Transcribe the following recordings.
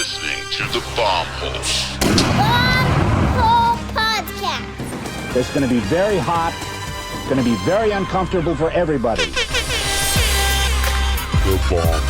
listening to the Bomb Hole. Bomb Hole Podcast. It's going to be very hot. It's going to be very uncomfortable for everybody. The Bomb Hole.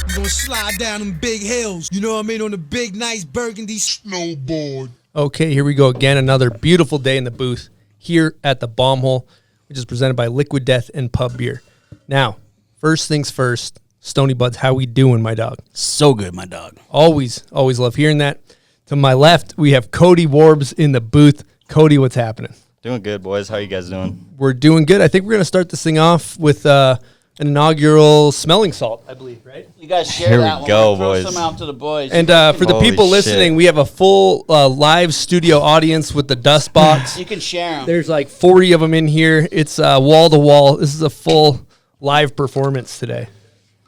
You're gonna slide down them big hills, you know what I mean, on the big, nice burgundy snowboard. Okay, here we go again. Another beautiful day in the booth here at the Bomb Hole, which is presented by Liquid Death and Pub Beer. Now, first things first, Stony Buds, how we doing, my dog? So good, my dog. Always love hearing that. To my left, we have Cody Warbs in the booth. Cody, what's happening? Doing good, boys. How you guys doing? We're doing good. I think we're going to start this thing off with an inaugural smelling salt, I believe, right? You guys share Here that we one. go, Throw boys. some out to the boys. And for the Holy people listening, shit. we have a full live studio audience with the dust box. You can share them. There's like 40 of them in here. It's wall to wall. This is a full live performance today.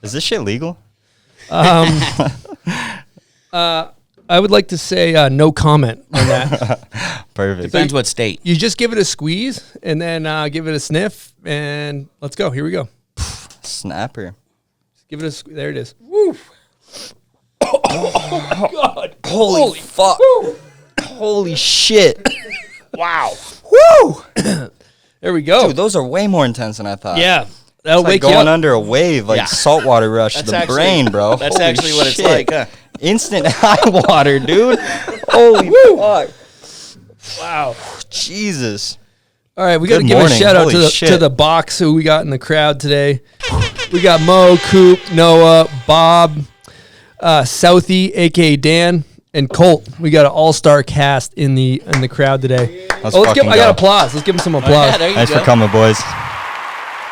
Is this shit legal? I would like to say no comment on that. Perfect. Depends what state. You just give it a squeeze and then give it a sniff, and let's go. Here we go. Snapper. Give it a there it is. Woo. Oh, God. Holy fuck. Holy shit. Wow. Woo. There we go. Dude, those are way more intense than I thought. Yeah. That'll It's like wake you going up. under a wave, like Yeah. saltwater rush to That's the actually- brain, bro. That's Holy actually what it's shit. like, huh? Instant high water, dude. Holy fuck. Wow. Jesus. All right, we got to Good give a morning. shout out Holy to the shit. box who we got in the crowd today. We got Mo, Coop, Noah, Bob, Southie, aka Dan, and Colt. We got an all-star cast in the crowd today. Let's Let's give. fucking I got go. applause. Let's give them some Yeah, applause. there you Thanks go. for coming, boys.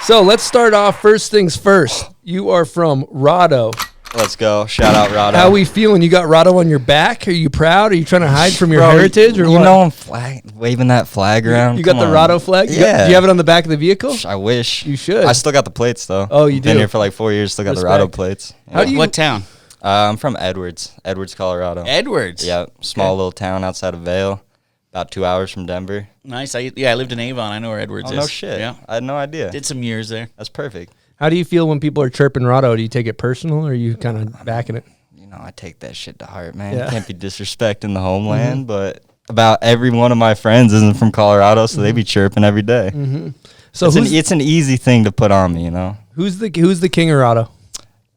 So let's start off. First things first. You are from Rado. Let's go. Shout out, Rado. How we feeling? You got Rado on your back? Are you proud? Are you trying to hide from your Bro, heritage or you what? know I'm waving that flag around. You got the Come on. Rado flag? Yeah. Do you have it on the back of the vehicle? I wish. You should. I still got the plates, though. Oh, you Been do? here for like 4 years. Still got Respect. the Rado plates. How do you? What town? I'm from Edwards, Colorado. Edwards. Yeah, small little town outside of Vail, about 2 hours from Denver. Nice. I lived in Avon. I know where Edwards Oh, is. no shit. Yeah. I had no idea. Did some years there. That's perfect. How do you feel when people are chirping Rado? Do you take it personal, or are you kind of backing it? You know, I take that shit to heart, man. Yeah. You can't be disrespecting the homeland, but about every one of my friends isn't from Colorado, so they be chirping every day. So It's an easy thing to put on me, you know. who's the king of Rado?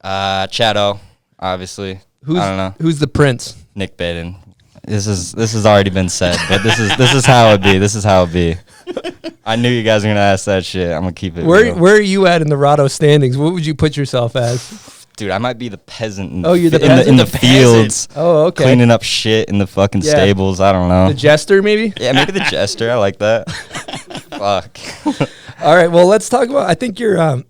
Chado, obviously. Who's I don't know. Who's the prince? Nick Baden. This has already been said, but this is how it be. This is how it be. I knew you guys were gonna ask that shit. I'm gonna keep it real. Where are you at in the Rado standings? What would you put yourself as? Dude, I might be the peasant in, Oh, you're the in the peasant? fields, Oh, okay. cleaning up shit in the fucking Yeah. stables. I don't know. The jester, maybe. Yeah, maybe the jester. I like that. Fuck. All right. Well, let's talk about. I think your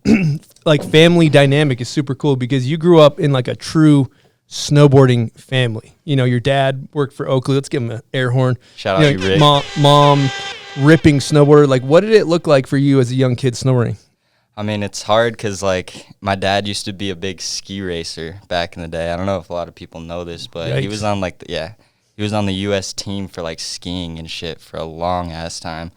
like family dynamic is super cool because you grew up in like a true snowboarding family. You know, your dad worked for Oakley. Let's give him an air horn. Shout out to Reid. Mom, ripping snowboarder. Like, what did it look like for you as a young kid snowboarding? I mean, it's hard because, like, my dad used to be a big ski racer back in the day. I don't know if a lot of people know this, but he Yikes. was on, like, he was on the U.S. team for, like, skiing and shit for a long-ass time.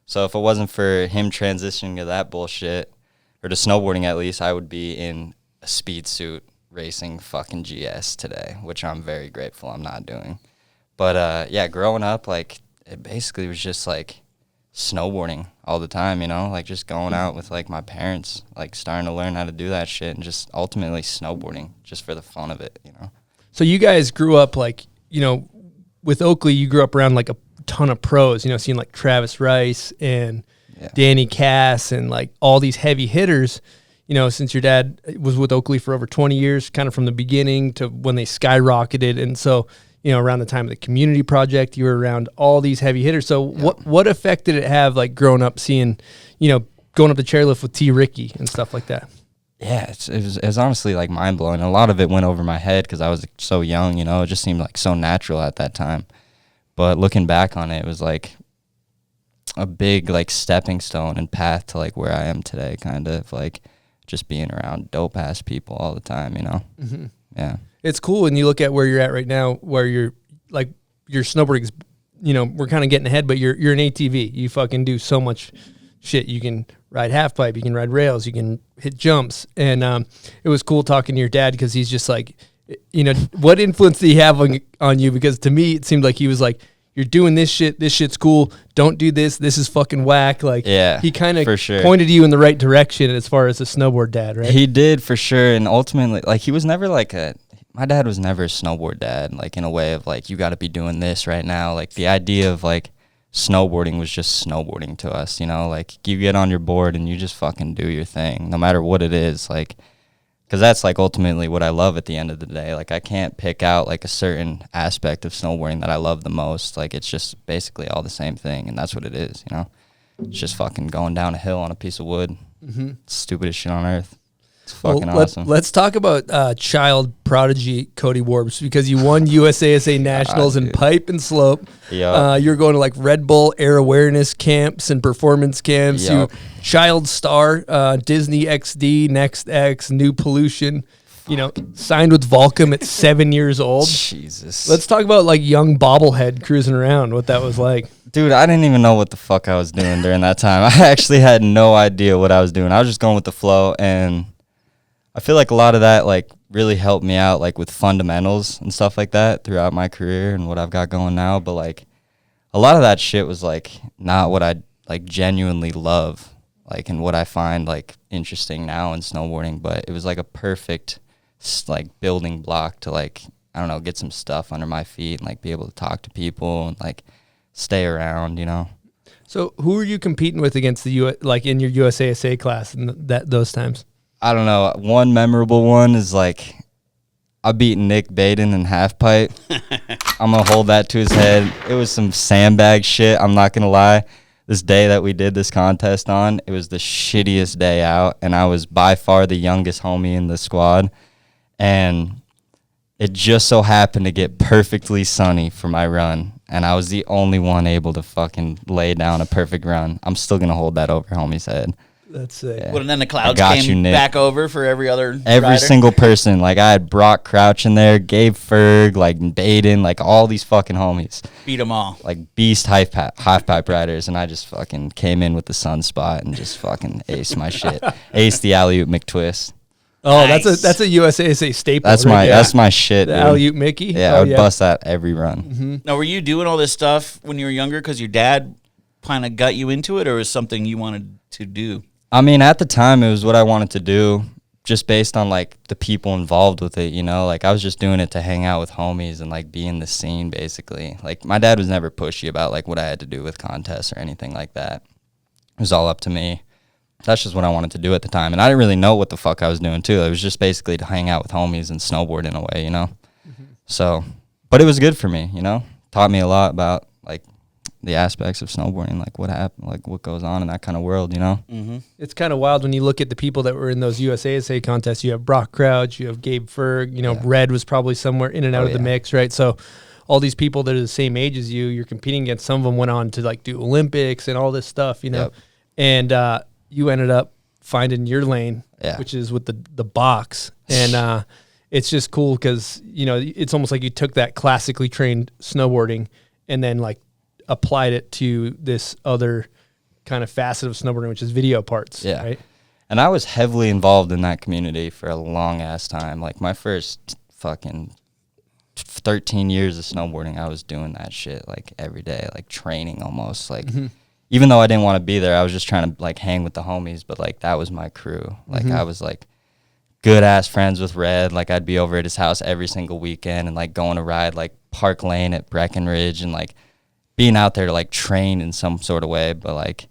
So if it wasn't for him transitioning to that bullshit, or to snowboarding at least, I would be in a speed suit racing fucking GS today, which I'm very grateful I'm not doing. But, yeah, growing up, like, it basically was just, like, snowboarding all the time, you know, like just going out with like my parents, like starting to learn how to do that shit and just ultimately snowboarding just for the fun of it, you know. So you guys grew up like, you know, with Oakley, you grew up around like a ton of pros, you know, seeing like Travis Rice and Danny Cass and like all these heavy hitters, you know, since your dad was with Oakley for over 20 years, kind of from the beginning to when they skyrocketed. And so, you know, around the time of the community project, you were around all these heavy hitters. So what effect did it have, like growing up seeing, you know, going up the chairlift with T. Ricky and stuff like that? Yeah, it was honestly like mind blowing. A lot of it went over my head because I was so young, you know, it just seemed like so natural at that time. But looking back on it, it was like a big like stepping stone and path to like where I am today, kind of like just being around dope ass people all the time, you know? Mm-hmm. Yeah. It's cool when you look at where you're at right now, where you're like your snowboarding's, you know, we're kind of getting ahead, but you're an ATV. You fucking do so much shit. You can ride half pipe, you can ride rails, you can hit jumps. And it was cool talking to your dad because he's just like, You know, what influence did he have on you? Because to me, it seemed like he was like, you're doing this shit. This shit's cool. Don't do this. This is fucking whack. Like, Yeah, he kind of for sure. pointed you in the right direction as far as a snowboard dad, right? He did for sure, and ultimately, like, he was never like my dad was never a snowboard dad, like in a way of like, you got to be doing this right now. Like the idea of like snowboarding was just snowboarding to us, you know, like you get on your board and you just fucking do your thing, no matter what it is, like, because that's like ultimately what I love at the end of the day. Like I can't pick out like a certain aspect of snowboarding that I love the most. Like it's just basically all the same thing, and that's what it is, you know. It's just fucking going down a hill on a piece of wood. Mm-hmm. Stupidest shit on earth. It's fucking awesome. Let's talk about child prodigy Cody Warble, because you won USASA Nationals in pipe and slope. Yeah. You're going to like Red Bull air awareness camps and performance camps. Yep. You child star, Disney XD, Next X, New Pollution. You know, signed with Volcom at 7 years old. Jesus. Let's talk about like young bobblehead cruising around, what that was like. Dude, I didn't even know what the fuck I was doing during that time. I actually had no idea what I was doing. I was just going with the flow, and I feel like a lot of that like really helped me out like with fundamentals and stuff like that throughout my career and what I've got going now. But like a lot of that shit was like not what I like genuinely love, like, and what I find like interesting now in snowboarding. But it was like a perfect like building block to like, I don't know, get some stuff under my feet and like be able to talk to people and like stay around, you know. So who are you competing with against the like in your USASA class and those times? I don't know. One memorable one is like I beat Nick Baden in half pipe. I'm going to hold that to his head. It was some sandbag shit. I'm not going to lie. This day that we did this contest on, it was the shittiest day out. And I was by far the youngest homie in the squad. And it just so happened to get perfectly sunny for my run. And I was the only one able to fucking lay down a perfect run. I'm still going to hold that over homie's head. That's it. Yeah. Well, and then the clouds got came you, back over for every other Every rider. single person. Like, I had Brock Crouch in there, Gabe Ferg, like, Baden, like, all these fucking homies. Beat them all. Like, beast half-pipe riders, and I just fucking came in with the sunspot and just fucking aced my shit. Aced the alley-oop McTwist. Oh, Nice. that's a USASA staple. That's right? that's my shit, The dude. alley-oop Mickey. Yeah, Oh, I would bust that every run. Mm-hmm. Now, were you doing all this stuff when you were younger because your dad kind of got you into it, or was something you wanted to do? I mean, at the time, it was what I wanted to do, just based on, like, the people involved with it, you know? Like, I was just doing it to hang out with homies and, like, be in the scene, basically. Like, my dad was never pushy about, like, what I had to do with contests or anything like that. It was all up to me. That's just what I wanted to do at the time. And I didn't really know what the fuck I was doing, too. It was just basically to hang out with homies and snowboard in a way, you know? Mm-hmm. So, but it was good for me, you know? Taught me a lot about, like, the aspects of snowboarding, like what happened, like what goes on in that kind of world, you know? Mm-hmm. It's kind of wild when you look at the people that were in those USASA contests. You have Brock Crouch, you have Gabe Ferg, you know, Red was probably somewhere in and out of the mix, right? So all these people that are the same age as you, you're competing against. Some of them went on to like do Olympics and all this stuff, you know? And you ended up finding your lane, which is with the box. And it's just cool because, you know, it's almost like you took that classically trained snowboarding and then like applied it to this other kind of facet of snowboarding, which is video parts. Yeah. Right. And I was heavily involved in that community for a long ass time. Like my first fucking 13 years of snowboarding, I was doing that shit like every day, like training almost. Like even though I didn't want to be there, I was just trying to like hang with the homies, but like that was my crew. Like I was like good ass friends with Red. Like I'd be over at his house every single weekend and like going to ride like Park Lane at Breckenridge and like being out there to like train in some sort of way. But like it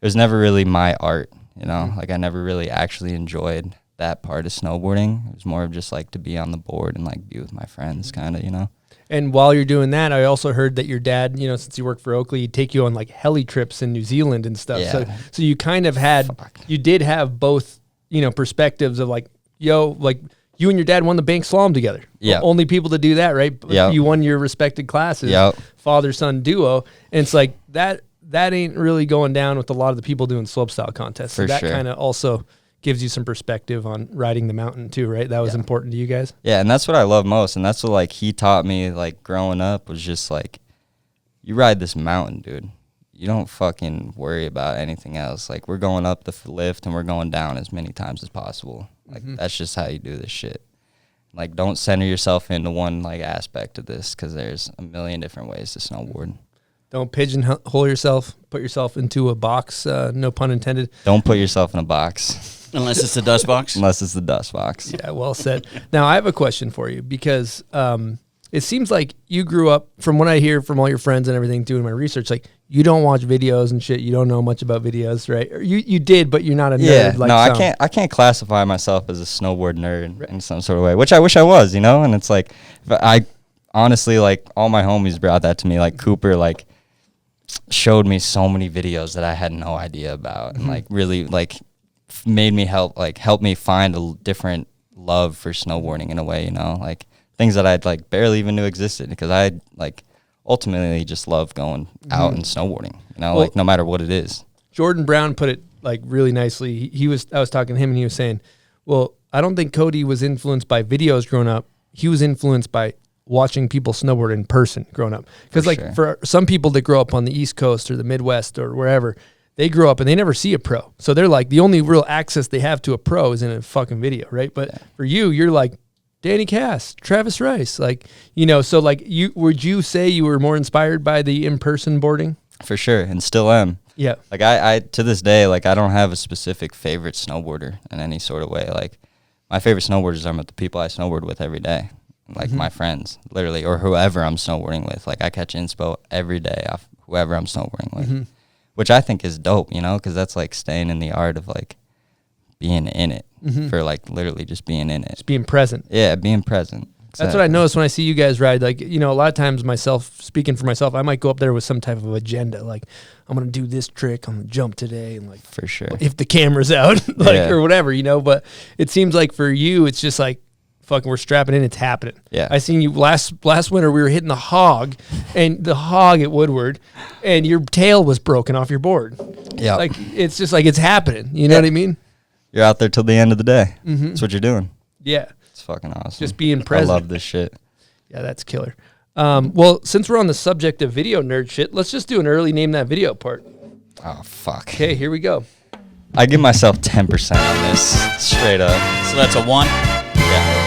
was never really my art, you know? Like I never really actually enjoyed that part of snowboarding. It was more of just like to be on the board and like be with my friends kind of, you know? And while you're doing that, I also heard that your dad, you know, since you worked for Oakley, he'd take you on like heli trips in New Zealand and stuff. Yeah. So you kind of had, you did have both, you know, perspectives of like, yo, like you and your dad won the bank slalom together. Yeah. Only people to do that, right? Yeah. You won your respected classes, father-son duo. And it's like that ain't really going down with a lot of the people doing slopestyle contests. So For that sure. kind of also gives you some perspective on riding the mountain too, right? That was important to you guys. Yeah, and that's what I love most, and that's what like he taught me like growing up was just like, you ride this mountain, dude. You don't fucking worry about anything else. Like we're going up the lift and we're going down as many times as possible. Like that's just how you do this shit. like don't center yourself into one like aspect of this, because there's a million different ways to snowboard. Don't pigeonhole yourself. Put yourself into a box. No pun intended. Don't put yourself in a box. Unless it's the dust box. Unless it's the dust box. Yeah, well said. Now, I have a question for you, because it seems like you grew up, from what I hear from all your friends and everything, doing my research, like you don't watch videos and shit. You don't know much about videos, right? Or you did, but you're not a nerd. Like no, some. I can't classify myself as a snowboard nerd in some sort of way, which I wish I was, you know? And it's like, I honestly, like, all my homies brought that to me. Like, Cooper, like, showed me so many videos that I had no idea about, and like really like made me help me find a different love for snowboarding in a way, you know, like things that I'd like barely even knew existed, because I like ultimately just love going out and snowboarding, you know, like no matter what it is. Jordan Brown put it like really nicely. I was talking to him and he was saying, well, I don't think Cody was influenced by videos growing up. He was influenced by watching people snowboard in person growing up. Because for some people that grow up on the East Coast or the Midwest or wherever, they grow up and they never see a pro. So they're like, the only real access they have to a pro is in a fucking video, right? But for you, you're like Danny Cass, Travis Rice, like, you know, so like would you say you were more inspired by the in-person boarding? For sure, and still am. Yeah. Like I to this day, like I don't have a specific favorite snowboarder in any sort of way. Like my favorite snowboarders are the people I snowboard with every day. Like my friends, literally, or whoever I'm snowboarding with. Like I catch inspo every day off whoever I'm snowboarding with, which I think is dope, you know, because that's like staying in the art of like being in it for like literally just being in it. Just being present. Yeah, being present. That's what I notice when I see you guys ride. Like, you know, a lot of times speaking for myself, I might go up there with some type of agenda. Like, I'm going to do this trick on the jump today. And like, for sure. If the camera's out, like, or whatever, you know, but it seems like for you, it's just like, fucking, we're strapping in, it's happening. Yeah. I seen you last winter, we were hitting the hog at Woodward, and your tail was broken off your board. Yeah. Like, it's just like, it's happening. You know what I mean? You're out there till the end of the day. That's what you're doing. Yeah. It's fucking awesome. Just being present. I love this shit. Yeah, that's killer. Well, since we're on the subject of video nerd shit, let's just do an early name that video part. Oh, fuck. Okay, here we go. I give myself 10% on this, straight up. So that's a 1? Yeah.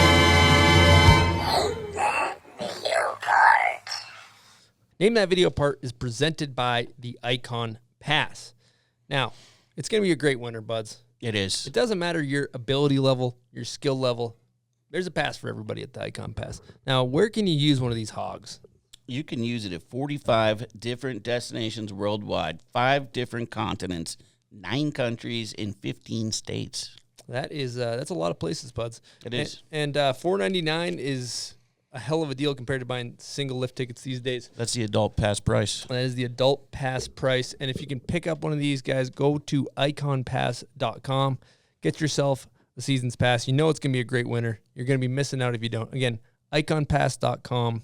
Name That Video part is presented by the Icon Pass. Now, it's going to be a great winter, buds. It is. It doesn't matter your ability level, your skill level. There's a pass for everybody at the Icon Pass. Now, where can you use one of these hogs? You can use it at 45 different destinations worldwide, 5 different continents, 9 countries in 15 states. That is that's a lot of places, buds. It is. And $4.99 is a hell of a deal compared to buying single lift tickets these days. That's the adult pass price. That is the adult pass price. And if you can pick up one of these, guys, go to iconpass.com. Get yourself a season's pass. You know it's going to be a great winter. You're going to be missing out if you don't. Again, iconpass.com.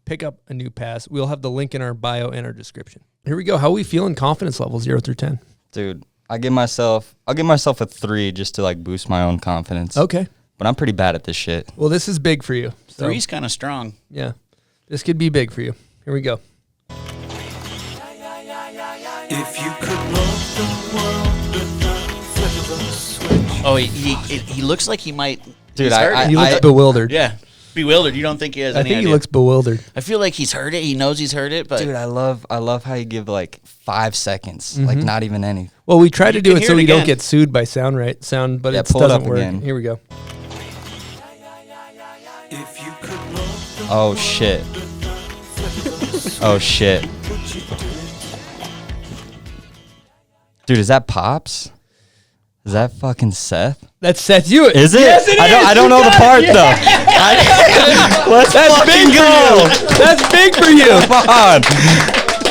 Pick up a new pass. We'll have the link in our bio and our description. Here we go. How are we feeling confidence level 0 through 10? Dude, I'll give myself a 3 just to like boost my own confidence. Okay. But I'm pretty bad at this shit. Well, this is big for you. So, 3's kind of strong. Yeah. This could be big for you. Here we go. If you could love the world with the flip of a switch. Oh, he looks like he might. Dude, he's hurt. He looks bewildered. Yeah, bewildered. You don't think he has I any think idea? he looks bewildered. I feel like he's heard it. He knows he's heard it, but Dude, I love how you give like 5 seconds, like not even any. Well, we try to do can it hear so it we don't again. get sued by sound, but Yeah, it pull it doesn't up work. again. Here we go. If you could love the Oh shit. Oh shit. Dude, is that Pops? Is that fucking Seth? That's Seth Hewitt. Is it? Yes, it is. I don't know the part though. Let's That's big go. for you. That's big for you. Come on.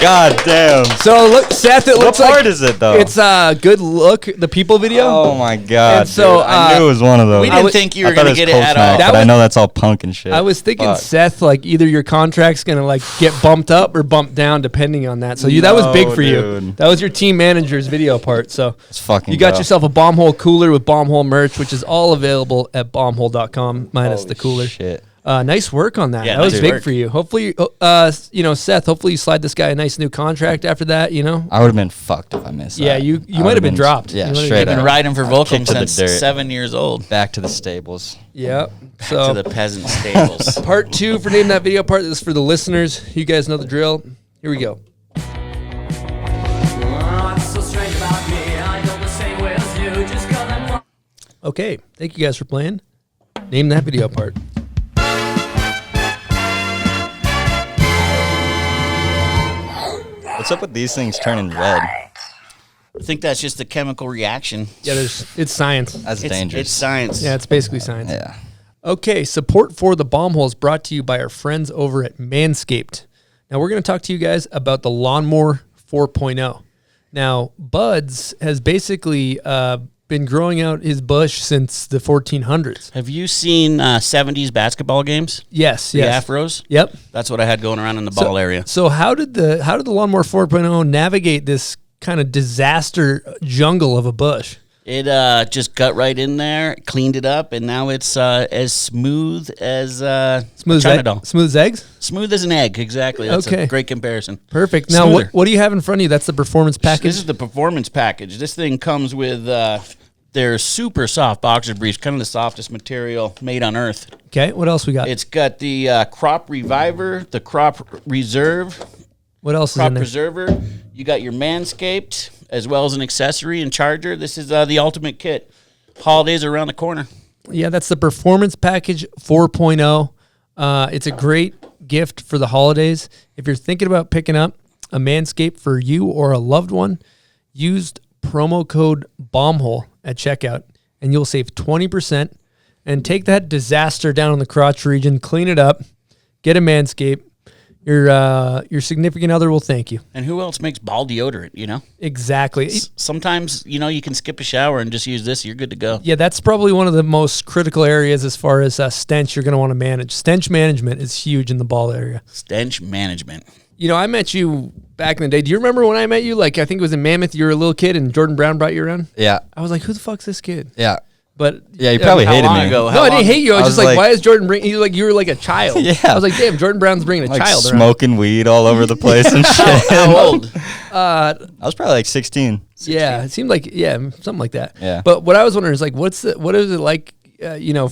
God damn. So look, Seth, it What looks part like is it though? it's Good Look, the people video. Oh my god. And so, dude. I knew it was one of those. we didn't think you were I thought going it to was get it at all. Post-Mac, That but I was- know that's all punk and shit. I was thinking, Fuck. Seth, like either your contract's gonna like get bumped up or bumped down depending on that. So that was big No, for you. dude. That was your team manager's video part. So It's fucking you got dope. yourself a Bombhole cooler with Bombhole merch, which is all available at bombhole.com minus Holy the cooler. shit. Nice work on that. Yeah, that was nice big work. for you. Hopefully, Seth, hopefully you slide this guy a nice new contract after that, I would have been fucked if I missed Yeah, that. you I might have been would've dropped. Yeah, You might have straight been up. Been riding for Volcom kicked to the since dirt. 7 years old. Back to the stables. Yeah. To So the peasant stables. part 2 for Name That Video part. This is for the listeners. You guys know the drill. Here we go. Okay, thank you guys for playing. Name that video part. What's up with these things turning red? I think that's just a chemical reaction. Yeah, it's science. That's It's dangerous. science. Yeah, it's basically science. Yeah. Okay, support for the bomb hole is brought to you by our friends over at Manscaped. Now we're going to talk to you guys about the Lawnmower 4.0. Now, Buds has basically been growing out his bush since the 1400s. Have you seen 70s basketball games? Yes, The yes. afros? Yep. That's what I had going around in the ball area. So how did the Lawnmower 4.0 navigate this kind of disaster jungle of a bush? It just got right in there, cleaned it up, and now it's as smooth as Smooth China as doll. smooth as eggs? Smooth as an egg, exactly. That's Okay. a great comparison. Perfect. Now Smoother. what do you have in front of you? That's the performance package. This is the performance package. This thing comes with their super soft boxer briefs, kind of the softest material made on earth. Okay, what else we got? It's got the crop reviver, the crop reserve, What else is crop in there? preserver. You got your Manscaped, as well as an accessory and charger. This is the ultimate kit. Holidays are around the corner. Yeah, that's the Performance Package 4.0. It's a great gift for the holidays. If you're thinking about picking up a Manscaped for you or a loved one, use promo code BOMBHOLE at checkout, and you'll save 20%. And take that disaster down in the crotch region, clean it up, get a Manscaped. Your significant other will thank you. And who else makes ball deodorant, you know? Exactly. Sometimes, you can skip a shower and just use this. You're good to go. Yeah, that's probably one of the most critical areas as far as stench you're going to want to manage. Stench management is huge in the ball area. Stench management. I met you back in the day. Do you remember when I met you? Like, I think it was in Mammoth. You were a little kid and Jordan Brown brought you around. Yeah. I was like, who the fuck's this kid? Yeah. But Yeah, you probably how hated long me. ago? no, I didn't hate you. I was just like, like- why is Jordan bringing you? Like, you were like a child. Yeah. I was like, damn, Jordan Brown's bringing a Like child around. smoking weed all over the place and shit. How old? I was probably like 16. Yeah, it seemed like something like that. Yeah. But what I was wondering is like, what is it like?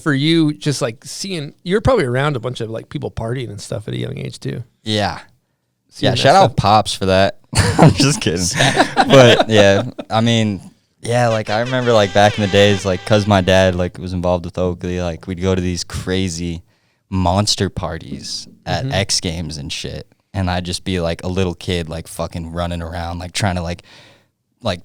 For you, just like seeing you're probably around a bunch of like people partying and stuff at a young age too. Yeah. Seeing Yeah, that shout stuff. out Pops for that. I'm just kidding. But yeah, I mean, yeah, like I remember like back in the days, like cause my dad like was involved with Oakley, like we'd go to these crazy monster parties at X Games and shit. And I'd just be like a little kid, like fucking running around, like trying to like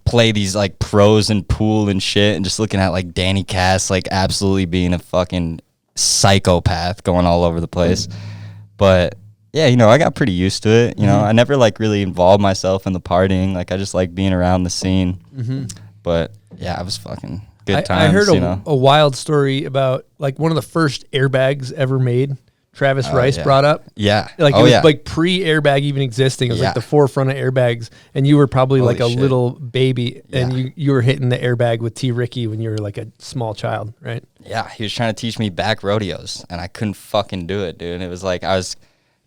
play these like pros and pool and shit, and just looking at like Danny Cass like absolutely being a fucking psychopath going all over the place. But yeah, I got pretty used to it. I never like really involved myself in the partying. Like I just like being around the scene. But yeah, I was fucking good times. I heard a wild story about like one of the first airbags ever made. Travis Rice yeah. brought up. Yeah. Like Oh, it was yeah. like pre-airbag even existing. It was like Yeah. the forefront of airbags, and you were probably Holy like a shit. little baby, and Yeah. you were hitting the airbag with T. Ricky when you were like a small child, right? Yeah, he was trying to teach me back rodeos, and I couldn't fucking do it, dude. It was like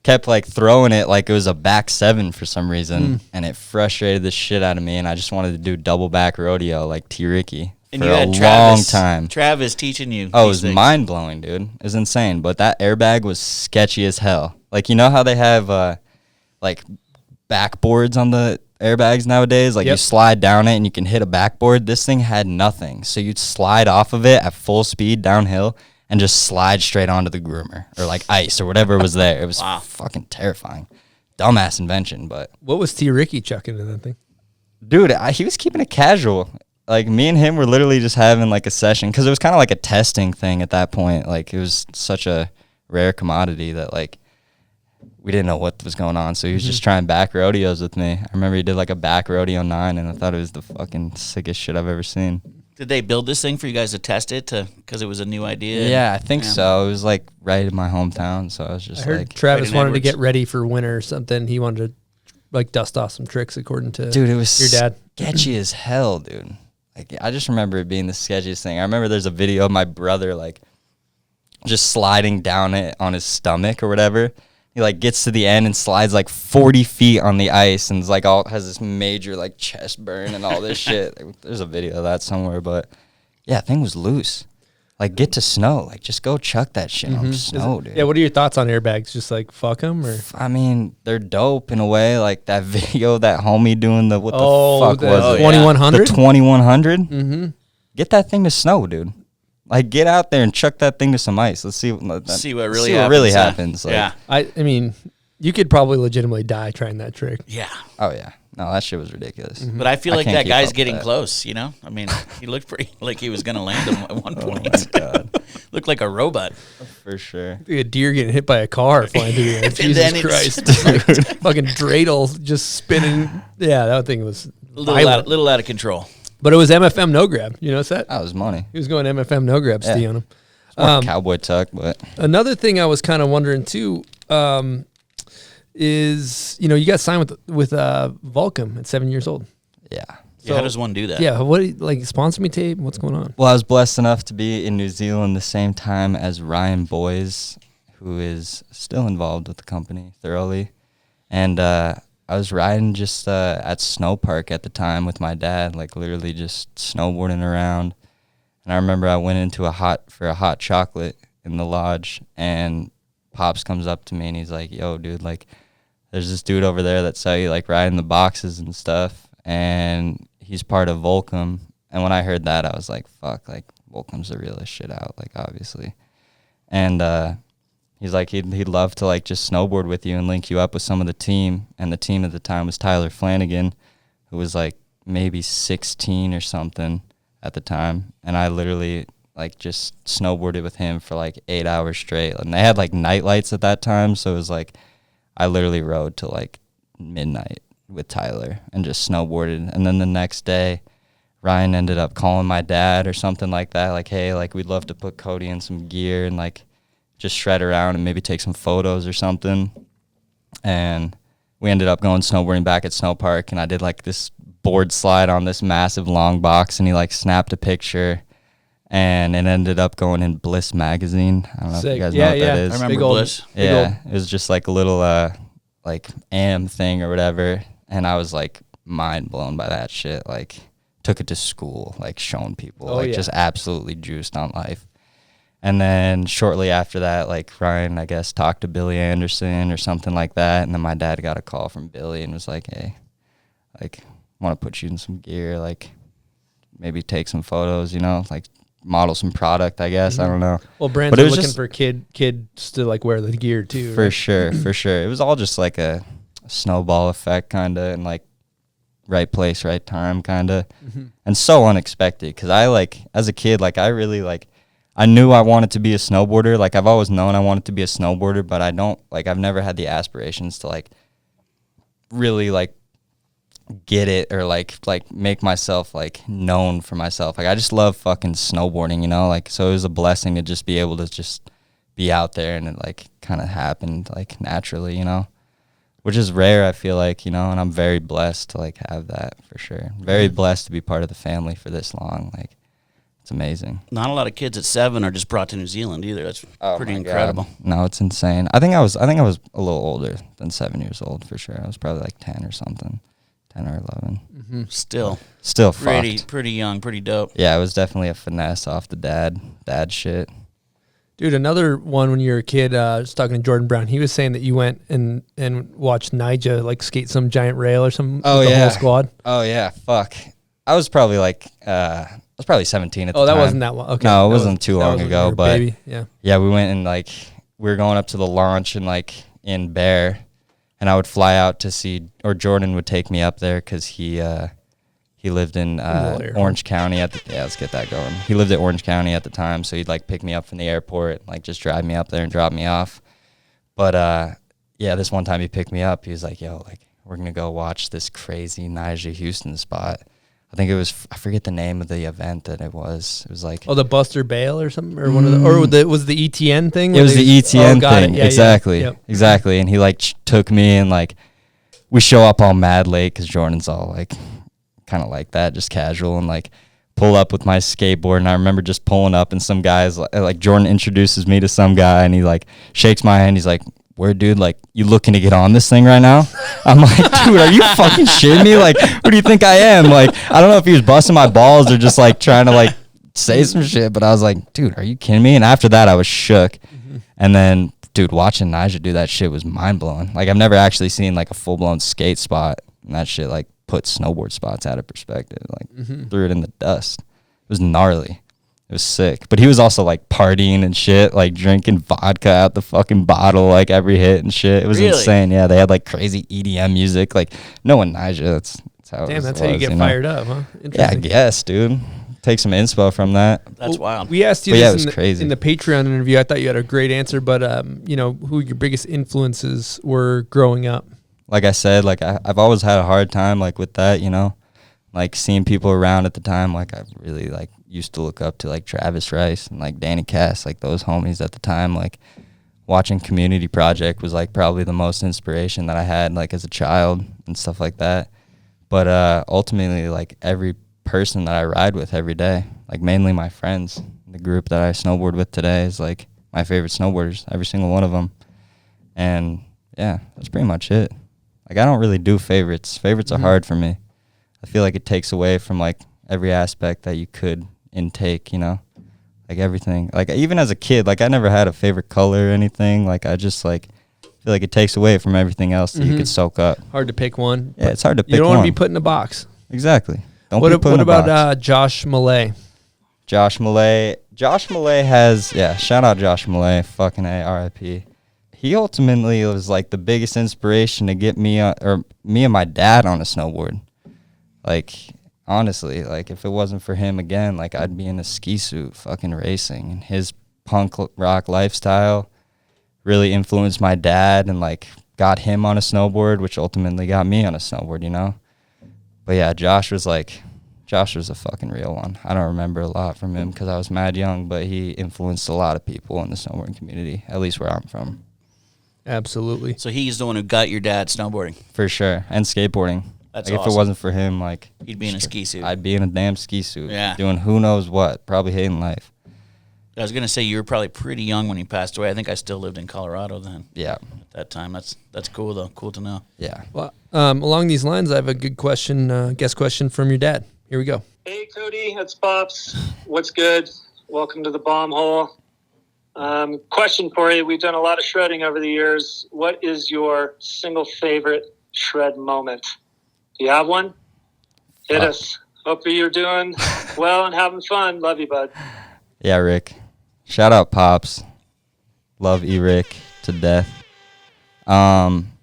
kept like throwing it like it was a back 7 for some reason, and it frustrated the shit out of me, and I just wanted to do double back rodeo like T. Ricky And for you a had long Travis, time. Travis teaching you. Oh, it these was things. mind blowing, dude. It was insane. But that airbag was sketchy as hell. Like, how they have like backboards on the airbags nowadays? Like, Yep. you slide down it and you can hit a backboard. This thing had nothing. So you'd slide off of it at full speed downhill and just slide straight onto the groomer or like ice or whatever was there. It was fucking terrifying. Dumbass invention, but What was T. Ricky chucking in that thing? dude, he was keeping it casual. Like, me and him were literally just having like a session because it was kind of like a testing thing at that point. Like, it was such a rare commodity that like we didn't know what was going on. So he was just trying back rodeos with me. I remember he did like a back rodeo 9, and I thought it was the fucking sickest shit I've ever seen. Did they build this thing for you guys to test it because it was a new idea? Yeah, I think so. It was like right in my hometown, so I was I just heard like, Travis Right in wanted to Edwards. get ready for winter or something. He wanted to like dust off some tricks according to dude, it was your dad. sketchy as hell, dude. Like, I just remember it being the sketchiest thing. I remember there's a video of my brother like just sliding down it on his stomach or whatever. He like gets to the end and slides like 40 feet on the ice and is like all has this major like chest burn and all this shit. Like, there's a video of that somewhere, but yeah, thing was loose. Like, get to snow. Like, just go chuck that shit on snow, dude. Yeah, what are your thoughts on airbags? Just like fuck them, or I mean, they're dope in a way. Like that video, that homie doing the what the fuck the was it? 2100. The 2100. Mm-hmm. Get that thing to snow, dude. Like, get out there and chuck that thing to some ice. Let's see what really happens. Like, yeah. I mean, you could probably legitimately die trying that trick. Yeah. Oh yeah. No, that shit was ridiculous. But I feel like can't that keep guy's up with getting that. close, you know? I mean, he looked pretty like he was going to land him at one point. Oh my God. Looked like a robot. For sure. A deer getting hit by a car flying through the air. then Jesus it's- Christ. Fucking dreidel just spinning. Yeah, that thing was violent. Little out of control. But it was MFM no grab. You notice that? That was money. He was going MFM no grab, Yeah. Steve on him. More cowboy tuck, but Another thing I was kind of wondering too is, you know, you got signed with Volcom at 7 years old. yeah. So how does one do that? Yeah, what like sponsor me tape? What's going on? Well, I was blessed enough to be in New Zealand the same time as Ryan Boys, who is still involved with the company thoroughly. And I was riding just at Snow Park at the time with my dad, like literally just snowboarding around. And I remember I went into a hot chocolate in the lodge, and Pops comes up to me and he's like, "Yo, dude, like, there's this dude over there that saw you like riding the boxes and stuff, and he's part of Volcom." And when I heard that, I was like, "Fuck, like Volcom's the realest shit out, like obviously." And he's like, he'd love to like just snowboard with you and link you up with some of the team. And the team at the time was Tyler Flanagan, who was like maybe 16 or something at the time. And I literally like just snowboarded with him for like 8 hours straight. And they had like night lights at that time, so it was like I literally rode till like midnight with Tyler and just snowboarded. And then the next day, Ryan ended up calling my dad or something like that, like, "Hey, like we'd love to put Cody in some gear and like just shred around and maybe take some photos or something." And we ended up going snowboarding back at Snow Park, and I did like this board slide on this massive long box, and he like snapped a picture, and it ended up going in Bliss magazine. I don't know if you guys know what that is. I remember Big old- Bliss. Yeah, it was just like a little like AM thing or whatever, and I was like mind blown by that shit. Like, took it to school, like showing people, just absolutely juiced on life. And then shortly after that, like Ryan, I guess, talked to Billy Anderson or something like that, and then my dad got a call from Billy and was like, "Hey, like, want to put you in some gear, like maybe take some photos, you know, like model some product, I guess." I don't know. Well, brands But are it was looking just- for kids to like wear the gear too. For right? sure, for sure. It was all just like a snowball effect kind of, and like right place, right time kind of. And so unexpected, because I like, as a kid, like I really like, I knew I wanted to be a snowboarder. Like I've always known I wanted to be a snowboarder, but I don't, like I've never had the aspirations to like really like get it or like make myself like known for myself. Like I just love fucking snowboarding, you know, like, so it was a blessing to just be able to just be out there, and it like kind of happened like naturally, you know, which is rare, I feel like, you know, and I'm very blessed to like have that for sure. Very blessed to be part of the family for this long. Like, it's amazing. Not a lot of kids at 7 are just brought to New Zealand either. That's pretty my incredible. God. No, it's insane. I think I was a little older than 7 years old for sure. I was probably like 10 or something, 10 or 11. Still Fucked. pretty young, pretty dope. Yeah, it was definitely a finesse off the dad shit. Dude, another one when you were a kid, I was talking to Jordan Brown. He was saying that you went and watched Nyjah like skate some giant rail or something with the whole squad. Oh yeah, fuck. I was probably like I was probably 17 at the time. Oh, that wasn't that long. Okay. No, it That wasn't too long was when ago, you were a but baby. Yeah. yeah, we went and like we were going up to the launch and like in Bear, and I would fly out to see, or Jordan would take me up there because he lived in Orange County at the, yeah, let's get that going. He lived at Orange County at the time, so he'd like pick me up from the airport, like just drive me up there and drop me off. But yeah, this one time he picked me up. He was like, "Yo, like we're gonna go watch this crazy Nyjah Houston spot." I think it was, I forget the name of the event that it was. It was like, Oh, the Buster Bale or something, or one of the, or was the ETN thing? it was the ETN got thing. it. Yeah, exactly. Yeah. Yep. Exactly. And he like took me, and like we show up all mad late because Jordan's all like kind of like that, just casual, and like pull up with my skateboard, and I remember just pulling up, and some guys, like Jordan introduces me to some guy, and he like shakes my hand. He's like, "Where, dude? Like, you looking to get on this thing right now?" I'm like, "Dude, are you fucking shitting me? Like, who do you think I am?" Like, I don't know if he was busting my balls or just like trying to like say some shit, but I was like, "Dude, are you kidding me?" And after that, I was shook. And then, dude, watching Nyjah do that shit was mind blowing. Like, I've never actually seen like a full blown skate spot, and that shit like put snowboard spots out of perspective. Like, threw it in the dust. It was gnarly. It was sick. But he was also like partying and shit, like drinking vodka out the fucking bottle, like every hit and shit. It was insane. Yeah, they had like crazy EDM music. Like, knowing Nyjah, that's how Damn, that's how you get fired up, huh? Yeah, I guess, dude. Take some inspo from that. That's wild. We asked you But yeah, this it was crazy. in the Patreon interview. I thought you had a great answer, but who your biggest influences were growing up? Like I said, like I've always had a hard time like with that, like seeing people around at the time. Like I really like used to look up to like Travis Rice and like Danny Cass, like those homies at the time. Like watching Community Project was like probably the most inspiration that I had like as a child and stuff like that. But ultimately, like every person that I ride with every day, like mainly my friends, the group that I snowboard with today is like my favorite snowboarders, every single one of them. And yeah, that's pretty much it. Like I don't really do favorites. Favorites are hard for me. I feel like it takes away from like every aspect that you could intake, like everything. Like even as a kid, like I never had a favorite color or anything. Like I just like feel like it takes away from everything else that you could soak up. Hard to pick one. Yeah, it's hard to pick one. You don't want to be put in a box. Exactly. What about Josh Malay? Josh Malay has, shout out Josh Malay, fucking A, R.I.P. He ultimately was like the biggest inspiration to get me and my dad on a snowboard. Like, honestly, like if it wasn't for him again, like I'd be in a ski suit fucking racing. And his punk rock lifestyle really influenced my dad and like got him on a snowboard, which ultimately got me on a snowboard, But yeah, Josh was a fucking real one. I don't remember a lot from him because I was mad young, but he influenced a lot of people in the snowboarding community, at least where I'm from. Absolutely. So he's the one who got your dad snowboarding. For sure. And skateboarding. That's like awesome. If it wasn't for him, like He'd be in a ski suit. I'd be in a damn ski suit. Yeah. Doing who knows what. Probably hating life. I was gonna say you were probably pretty young when he passed away. I think I still lived in Colorado then. Yeah. At that time, that's cool though. Cool to know. Yeah. Well, along these lines, I have a good question, guest question from your dad. Here we go. Hey, Cody, it's Bubs. What's good? Welcome to the bomb hole. Question for you. We've done a lot of shredding over the years. What is your single favorite shred moment? Do you have one? Hit us. Hope you're doing well and having fun. Love you, bud. Yeah, Rick. Shout out Pops. Love E-Rick to death.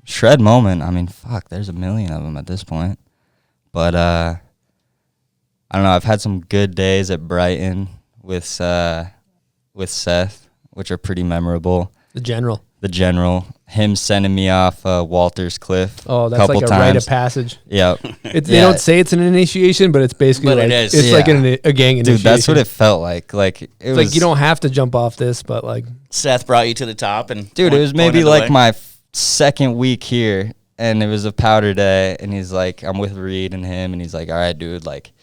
Shred moment. I mean, fuck, there's a million of them at this point. But I don't know. I've had some good days at Brighton with Seth, which are pretty memorable. The general. Him sending me off Walter's Cliff. Oh, that's couple like a times. rite of passage. Yep. They don't say it's an initiation, but it's basically But like it is. it's like a gang initiation. Dude, that's what it felt like. Like it was like you don't have to jump off this, but like Seth brought you to the top, and dude, it was maybe pointed like away. my second week here, and it was a powder day, and he's like, I'm with Reid and him, and he's like, all right, dude, like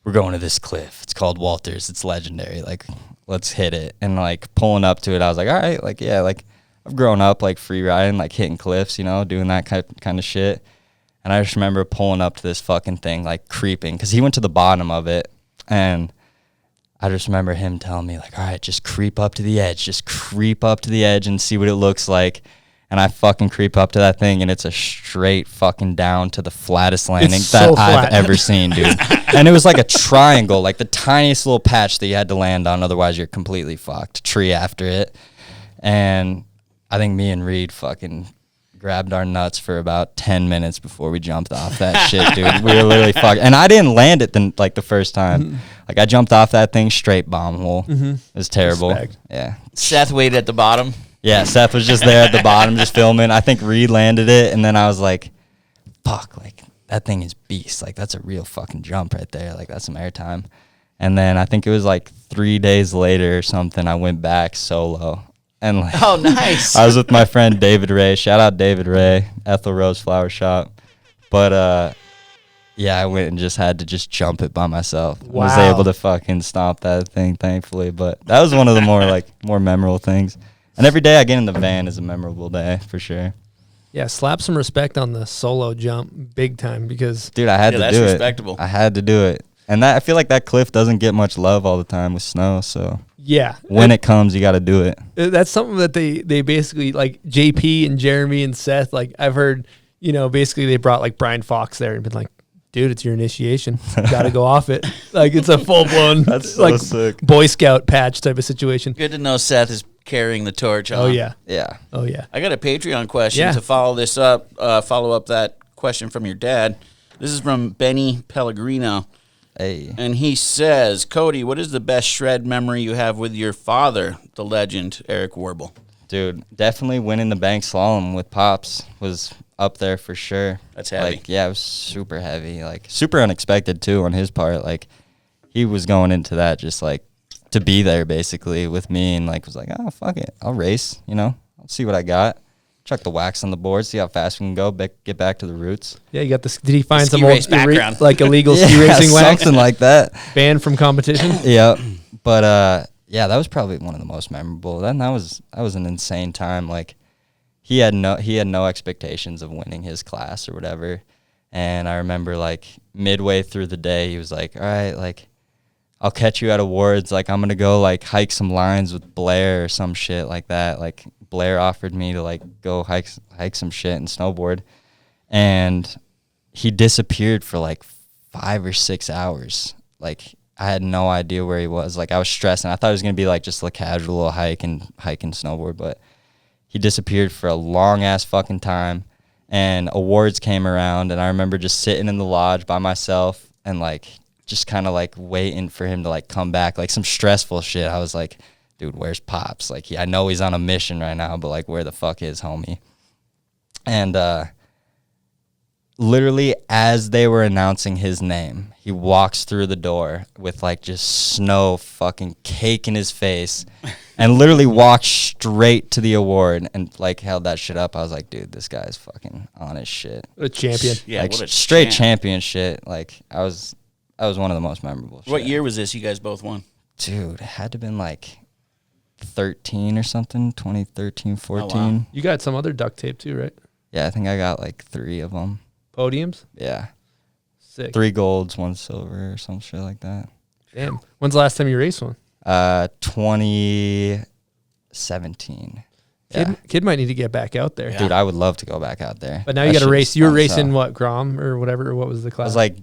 we're going to this cliff. It's called Walters. It's legendary. Like let's hit it. And like pulling up to it, I was like, all right, like yeah, like I've grown up like free riding, like hitting cliffs, doing that kind of shit. And I just remember pulling up to this fucking thing, like creeping, because he went to the bottom of it. And I just remember him telling me, like, all right, just creep up to the edge. Just creep up to the edge and see what it looks like. And I fucking creep up to that thing, and it's a straight fucking down to the flattest landing that I've ever seen, dude. And it was like a triangle, like the tiniest little patch that you had to land on. Otherwise, you're completely fucked. Tree after it. And I think me and Reid fucking grabbed our nuts for about 10 minutes before we jumped off that shit, dude. We were literally fucked. And I didn't land it the first time. Like, I jumped off that thing straight bomb hole. It was terrible. Respect. Yeah. Seth waited at the bottom. Yeah, Seth was just there at the bottom just filming. I think Reid landed it, and then I was like, fuck, like, that thing is beast. Like, that's a real fucking jump right there. Like, that's some airtime. And then I think it was like 3 days later or something, I went back solo. And like, Oh, nice. I was with my friend David Ray. Shout out David Ray, Ethel Rose Flower Shop. But Yeah, I went and just had to just jump it by myself. I was Wow. able to fucking stomp that thing, thankfully. But that was one of the more memorable things. And every day I get in the van is a memorable day for sure. Yeah, slap some respect on the solo jump big time because Dude, I had to that's do respectable. it. I had to do it. And I feel like that cliff doesn't get much love all the time with snow. So yeah, when it comes, you got to do it. that's something that they basically like JP and Jeremy and Seth. Like I've heard, basically they brought like Brian Fox there and been like, dude, it's your initiation. You got to go off it. Like it's a full blown That's so like sick. Boy Scout patch type of situation. Good to know Seth is carrying the torch on. Oh yeah. Yeah. Oh yeah. I got a Patreon question Yeah. to follow this up. Follow up that question from your dad. This is from Benny Pellegrino. Hey. And he says, Cody, what is the best shred memory you have with your father, the legend, Eric Warble? Dude, definitely winning the bank slalom with Pops was up there for sure. That's heavy. Like, yeah, it was super heavy. Like, super unexpected, too, on his part. Like, he was going into that just, like, to be there, basically, with me. And, like, was like, oh, fuck it. I'll race, I'll see what I got. Chuck the wax on the board, see how fast we can go, get back to the roots. Yeah, you got this. Did he find Ski some race old background. like illegal ski racing wax? Something like that. Banned from competition? Yeah. But, yeah, that was probably one of the most memorable. That was an insane time. Like, he had no expectations of winning his class or whatever. And I remember, like, midway through the day, he was like, all right, like, I'll catch you at awards. Like, I'm going to go, like, hike some lines with Blair or some shit like that. Like, Blair offered me to, like, go hike some shit and snowboard. And he disappeared for, like, 5 or 6 hours. Like, I had no idea where he was. Like, I was stressing. I thought it was going to be, like, just a casual little hike and snowboard. But he disappeared for a long-ass fucking time. And awards came around, and I remember just sitting in the lodge by myself and, like, just kind of, like, waiting for him to, like, come back. Like, some stressful shit. I was like, dude, where's Pops? Like, I know he's on a mission right now, but, like, where the fuck is homie? And literally as they were announcing his name, he walks through the door with, like, just snow fucking cake in his face and literally walked straight to the award and, like, held that shit up. I was like, dude, this guy's fucking on his shit. What a champion. Yeah, Like, what a straight champ. champion shit. Like, that was one of the most memorable shit. What year was this you guys both won? Dude, it had to have been, like, 13 or something, 2013, 14. Oh, wow. You got some other duct tape too, right? Yeah, I think I got, like, 3 of them. Podiums? Yeah. Sick. 3 golds, 1 silver, or some shit like that. Damn. When's the last time you raced one? 2017. Yeah. Kid might need to get back out there. Dude, I would love to go back out there. But now you That got to shit race. was You were fun as racing hell. what, Grom or whatever? Or what was the I class? was like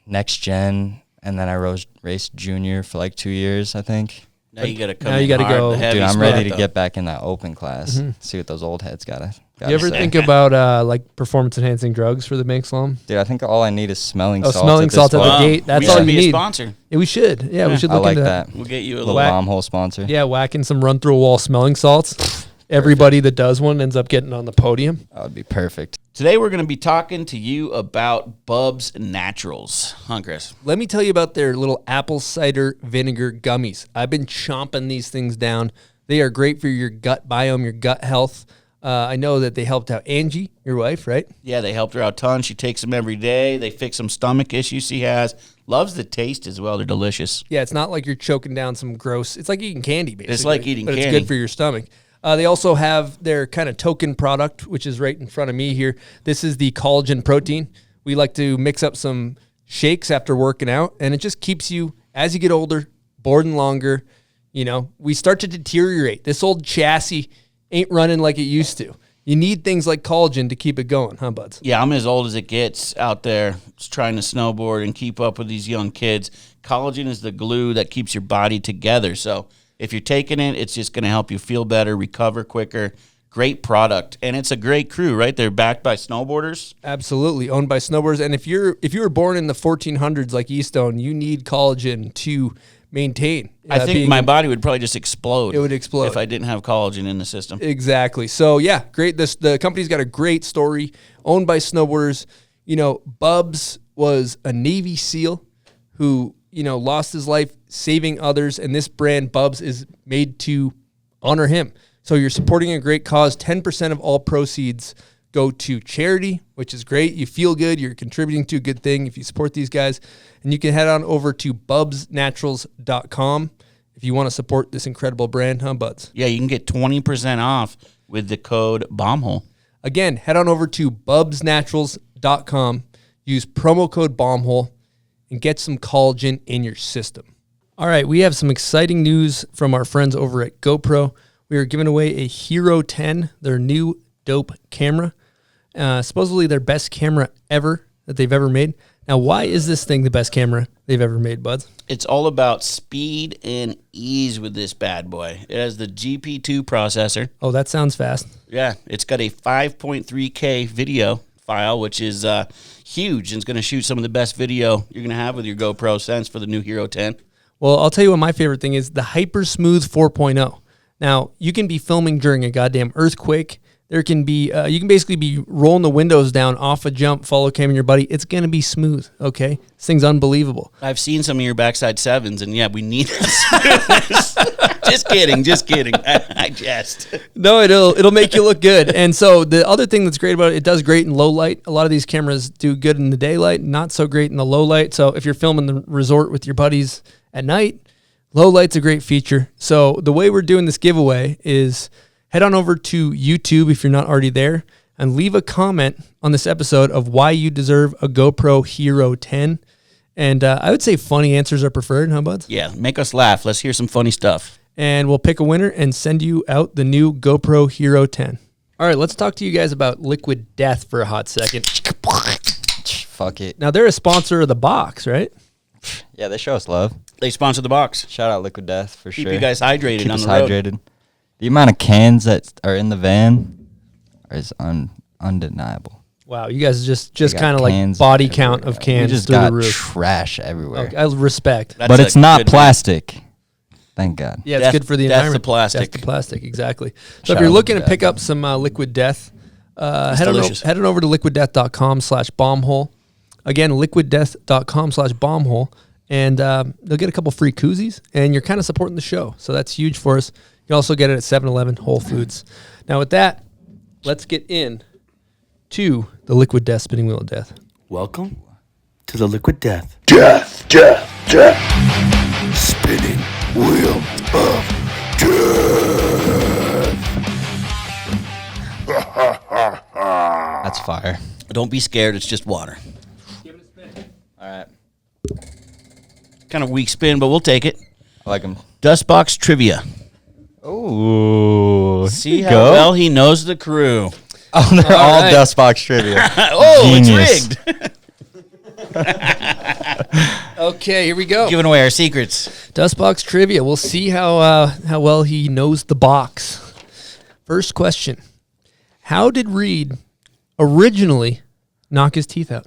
next gen, and then I raced junior for like 2 years, I think. Now you got to come now you in gotta hard, go- the heavy Dude, I'm spot, ready to though. get back in that open class. See what those old heads gotta you ever say. think about like performance enhancing drugs for the bank slalom? Dude, I think all I need is smelling Oh, salts. smelling salts at the Wow. gate. That's we all should you be need. a sponsor. Yeah, we should. Yeah, we should I look like into that. We'll get you a Little little bomb hole sponsor. Yeah, whacking some run through a wall smelling salts. Everybody that does one ends up getting on the podium. That would be perfect. Today we're going to be talking to you about Bubs Naturals. Huh, Chris? Let me tell you about their little apple cider vinegar gummies. I've been chomping these things down. They are great for your gut biome, your gut health. I know that they helped out Angie, your wife, right? Yeah, they helped her out a ton. She takes them every day. They fix some stomach issues she has. Loves the taste as well. They're delicious. Yeah, it's not like you're choking down some gross. It's like eating candy, basically. It's like eating but candy. it's good for your stomach. They also have their kind of token product, which is right in front of me here. This is the collagen protein. We like to mix up some shakes after working out, and it just keeps you, as you get older, bored longer. You know, we start to deteriorate. This old chassis ain't running like it used to. You need things like collagen to keep it going, huh, buds? Yeah, I'm as old as it gets out there trying to snowboard and keep up with these young kids. Collagen is the glue that keeps your body together. So if you're taking it, it's just going to help you feel better, recover quicker. Great product. And it's a great crew, right? They're backed by snowboarders. Absolutely, owned by snowboarders. And if you were born in the 1400s like Eastone, you need collagen to maintain. I think my body would probably just explode. It would explode if I didn't have collagen in the system. Exactly. So yeah, great. The company's got a great story, owned by snowboarders. You know, Bubs was a Navy SEAL who, you know, lost his life saving others, and this brand Bubs is made to honor him. So you're supporting a great cause. 10% of all proceeds go to charity, which is great. You feel good. You're contributing to a good thing if you support these guys. And you can head on over to bubsnaturals.com if you want to support this incredible brand, huh, Buds? Yeah, you can get 20% off with the code BOMBHOLE. Again, head on over to bubsnaturals.com, use promo code BOMBHOLE, and get some collagen in your system. All right, we have some exciting news from our friends over at GoPro. We are giving away a Hero 10, their new dope camera. Supposedly their best camera ever that they've ever made. Now, why is this thing the best camera they've ever made, Buds? It's all about speed and ease with this bad boy. It has the GP2 processor. Oh, that sounds fast. Yeah, it's got a 5.3K video file, which is huge, and it's going to shoot some of the best video you're going to have with your GoPro Sense for the new Hero 10. Well, I'll tell you what my favorite thing is, the Hyper Smooth 4.0. Now, you can be filming during a goddamn earthquake. There can be, you can basically be rolling the windows down off a jump, follow cam in your buddy. It's going to be smooth, okay? This thing's unbelievable. I've seen some of your backside sevens, and yeah, we need that. Just kidding. I jest. No, it'll make you look good. And so the other thing that's great about it, it does great in low light. A lot of these cameras do good in the daylight, not so great in the low light. So if you're filming the resort with your buddies at night, low light's a great feature. So the way we're doing this giveaway is head on over to YouTube if you're not already there and leave a comment on this episode of why you deserve a GoPro Hero 10. And I would say funny answers are preferred, huh, Buds? Yeah, make us laugh. Let's hear some funny stuff. And we'll pick a winner and send you out the new GoPro Hero 10. All right, let's talk to you guys about Liquid Death for a hot second. Fuck it. Now, they're a sponsor of the box, right? Yeah, they show us love. They sponsor the box. Shout out Liquid Death for Keep sure. you guys hydrated Keep on us the road. hydrated. The amount of cans that are in the van is undeniable. Wow, you guys just We got kind of like cans body everywhere. count of cans We just through got the roof. trash everywhere. Okay, I respect. That's but a it's not good plastic. Thank God. Yeah, it's That's- good for the that's environment. the plastic. That's the plastic, exactly. So Shout if you're out looking to Liquid pick Death. up some Liquid Death, head delicious. on over to liquiddeath.com/bombhole. Again, liquiddeath.com/bombhole. And they'll get a couple free koozies, and you're kind of supporting the show. So that's huge for us. You also get it at 7-Eleven, Whole Foods. Now with that, let's get in to the Liquid Death Spinning Wheel of Death. Welcome to the Liquid Death. Death. Spinning wheel of That's fire. Don't be scared. It's just water. All right. Kind of weak spin, but we'll take it. I like them. Dustbox trivia. Ooh. See how well he knows the crew. Oh, they're all right. Dustbox trivia. It's Genius. rigged. Okay, here we go. Giving away our secrets. Dustbox trivia. We'll see how well he knows the box. First question: how did Reid originally knock his teeth out?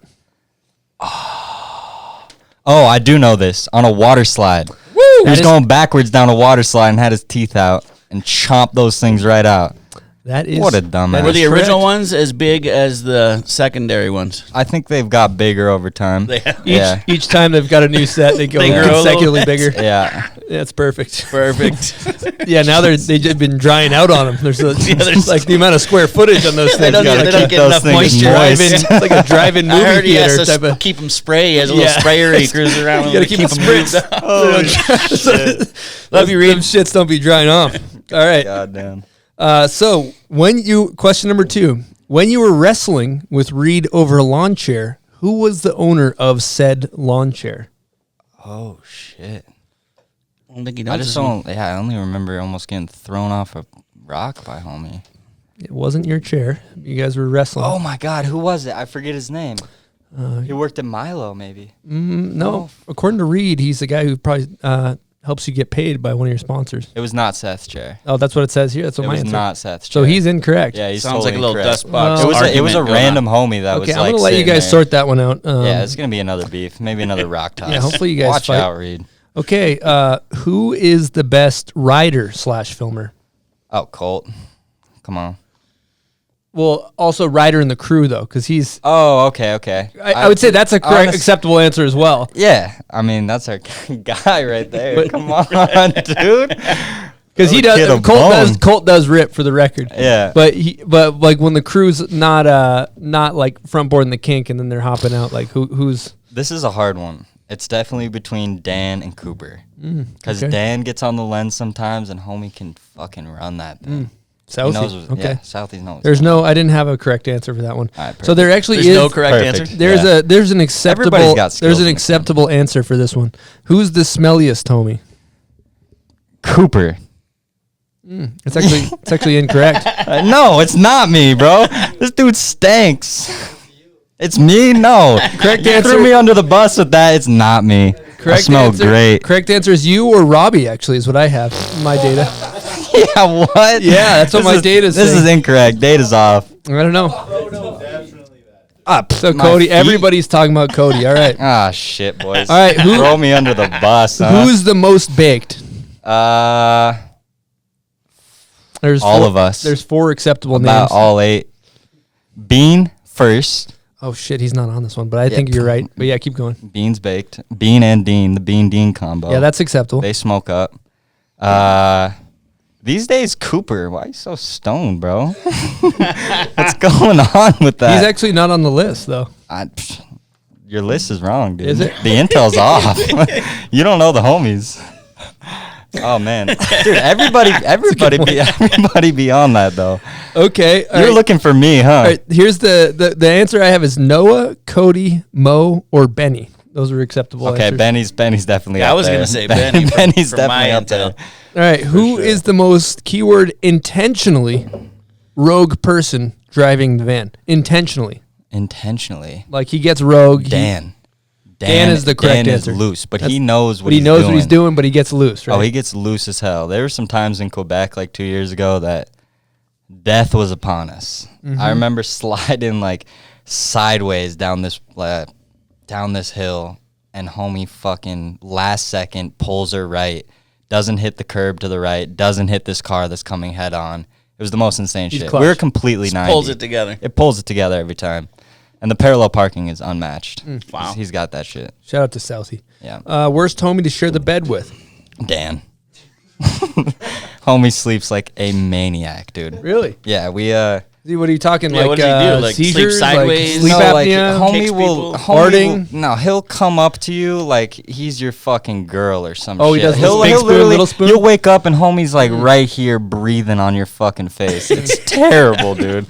Oh, I do know this. On a water slide. Woo! He was going backwards down a water slide and had his teeth out and chomped those things right out. That is What a dumbass. that Were is the original correct. ones as big as the secondary ones? I think they've got bigger over time. They have. Yeah. Each time they've got a new set, they go They grow a little consecutively bit. bigger. Yeah. That's perfect. Perfect. Yeah, now they've been drying out on them. There's there's- like the amount of square footage on those They things. don't, You gotta they keep don't get those enough things moisture. moist. It's like a drive-in I movie heard he has theater to type of. keep them spray. He has a little Yeah. sprayer he cruises around with. You gotta keep them moved spritz. up. Oh, Love you, Them Reid. shits don't be drying off. All right. Goddamn. So question number 2, when you were wrestling with Reid over a lawn chair, who was the owner of said lawn chair? Oh, shit. I don't think he knows. I just don't, I only remember almost getting thrown off a rock by homie. It wasn't your chair. You guys were wrestling. Oh, my God. Who was it? I forget his name. He worked at Milo, maybe. No. According to Reid, he's the guy who probably helps you get paid by one of your sponsors. It was not Seth's chair. Oh, that's what it says here. That's what It my was answer. not Seth's So chair. he's incorrect. Yeah, he's Sounds like a totally little incorrect. dust box. Well, It was a argument going random on. homie that Okay, was I'm like gonna let you sitting guys there. sort that one out. Yeah, it's gonna be another beef, maybe another rock toss. Yeah, hopefully you guys watch fight. out, Reid. Okay, who is the best rider/filmer? Oh, Colt, come on. Well, also rider in the crew though, because he's. Oh, okay. I would say that's a correct, honest- acceptable answer as well. Yeah, I mean that's our guy right there. Come on, dude. Because he does. Kid a Colt does rip for the record. Yeah. But like when the crew's not like front boarding the kink and then they're hopping out, like who's? This is a hard one. It's definitely between Dan and Cooper. Because okay. Dan gets on the lens sometimes, and homie can fucking run that thing. Southie. He knows Okay. Yeah, Southie knows. There's no. I didn't have a correct answer for that one. All right, so there actually There's is no correct Perfect. answer. There's an acceptable. Everybody's got skills There's an in this acceptable answer for this one. Who's the smelliest, homie? Cooper. It's actually incorrect. No, it's not me, bro. This dude stinks. It's me? No. Correct You answer. threw me under the bus with that. It's not me. I smell answer, great. Correct answer is you or Robbie. Actually, is what I have in my data. Yeah, what? Yeah, that's what my data's This saying. is incorrect. Data's off. I don't know. Up. So my Cody, feet. everybody's talking about Cody. All right. Ah, shit, boys. All right, who- Throw me under the bus, huh? Who's the most baked? There's all four, of us. There's 4 acceptable About names. all 8. Bean first. Oh shit, he's not on this one, but I think you're right. But yeah, keep going. Beans baked. Bean and Dean, the Bean Dean combo. Yeah, that's acceptable. They smoke up. These days, Cooper, why are you so stoned, bro? What's going on with that? He's actually not on the list though. Your list is wrong, dude. Is it? The intel's off. You don't know the homies. Oh man, dude! Everybody be on that though. Okay, all You're right. looking for me, huh? All right, here's the answer I have is Noah, Cody, Mo, or Benny. Those are acceptable. Okay, answers. Benny's definitely. Yeah, up I was there. gonna say Benny. Benny's for my definitely up there. intel. All right, who is the most keyword intentionally rogue person driving the van? Intentionally, Like he gets rogue. Dan. Dan is the correct Dan answer. is loose, but That's- he knows what But he he's knows doing. what he's doing, but he gets loose, right? Oh, he gets loose as hell. There were some times in Quebec, like 2 years ago, that death was upon us. Mm-hmm. I remember sliding like sideways down this hill, and homie fucking last second pulls her right, doesn't hit the curb to the right, doesn't hit this car that's coming head on. It was the most insane He's shit. clutch. We were completely 90. Pulls it together. It pulls it together every time. And the parallel parking is unmatched. Wow. He's got that shit. Shout out to Southie. Yeah. Worst homie to share the bed with? Dan. Homie sleeps like a maniac, dude. Really? Yeah, we What are you talking Yeah, like? what does he do? Like, sleep seizures, sideways? Like sleep No, like, apnea. homie Kicks will, people? Farting? no, he'll come up to you like he's your fucking girl or some Oh, shit. he does He'll big spoon, literally, little spoon? you'll wake up and homie's like right here breathing on your fucking face. It's terrible, dude.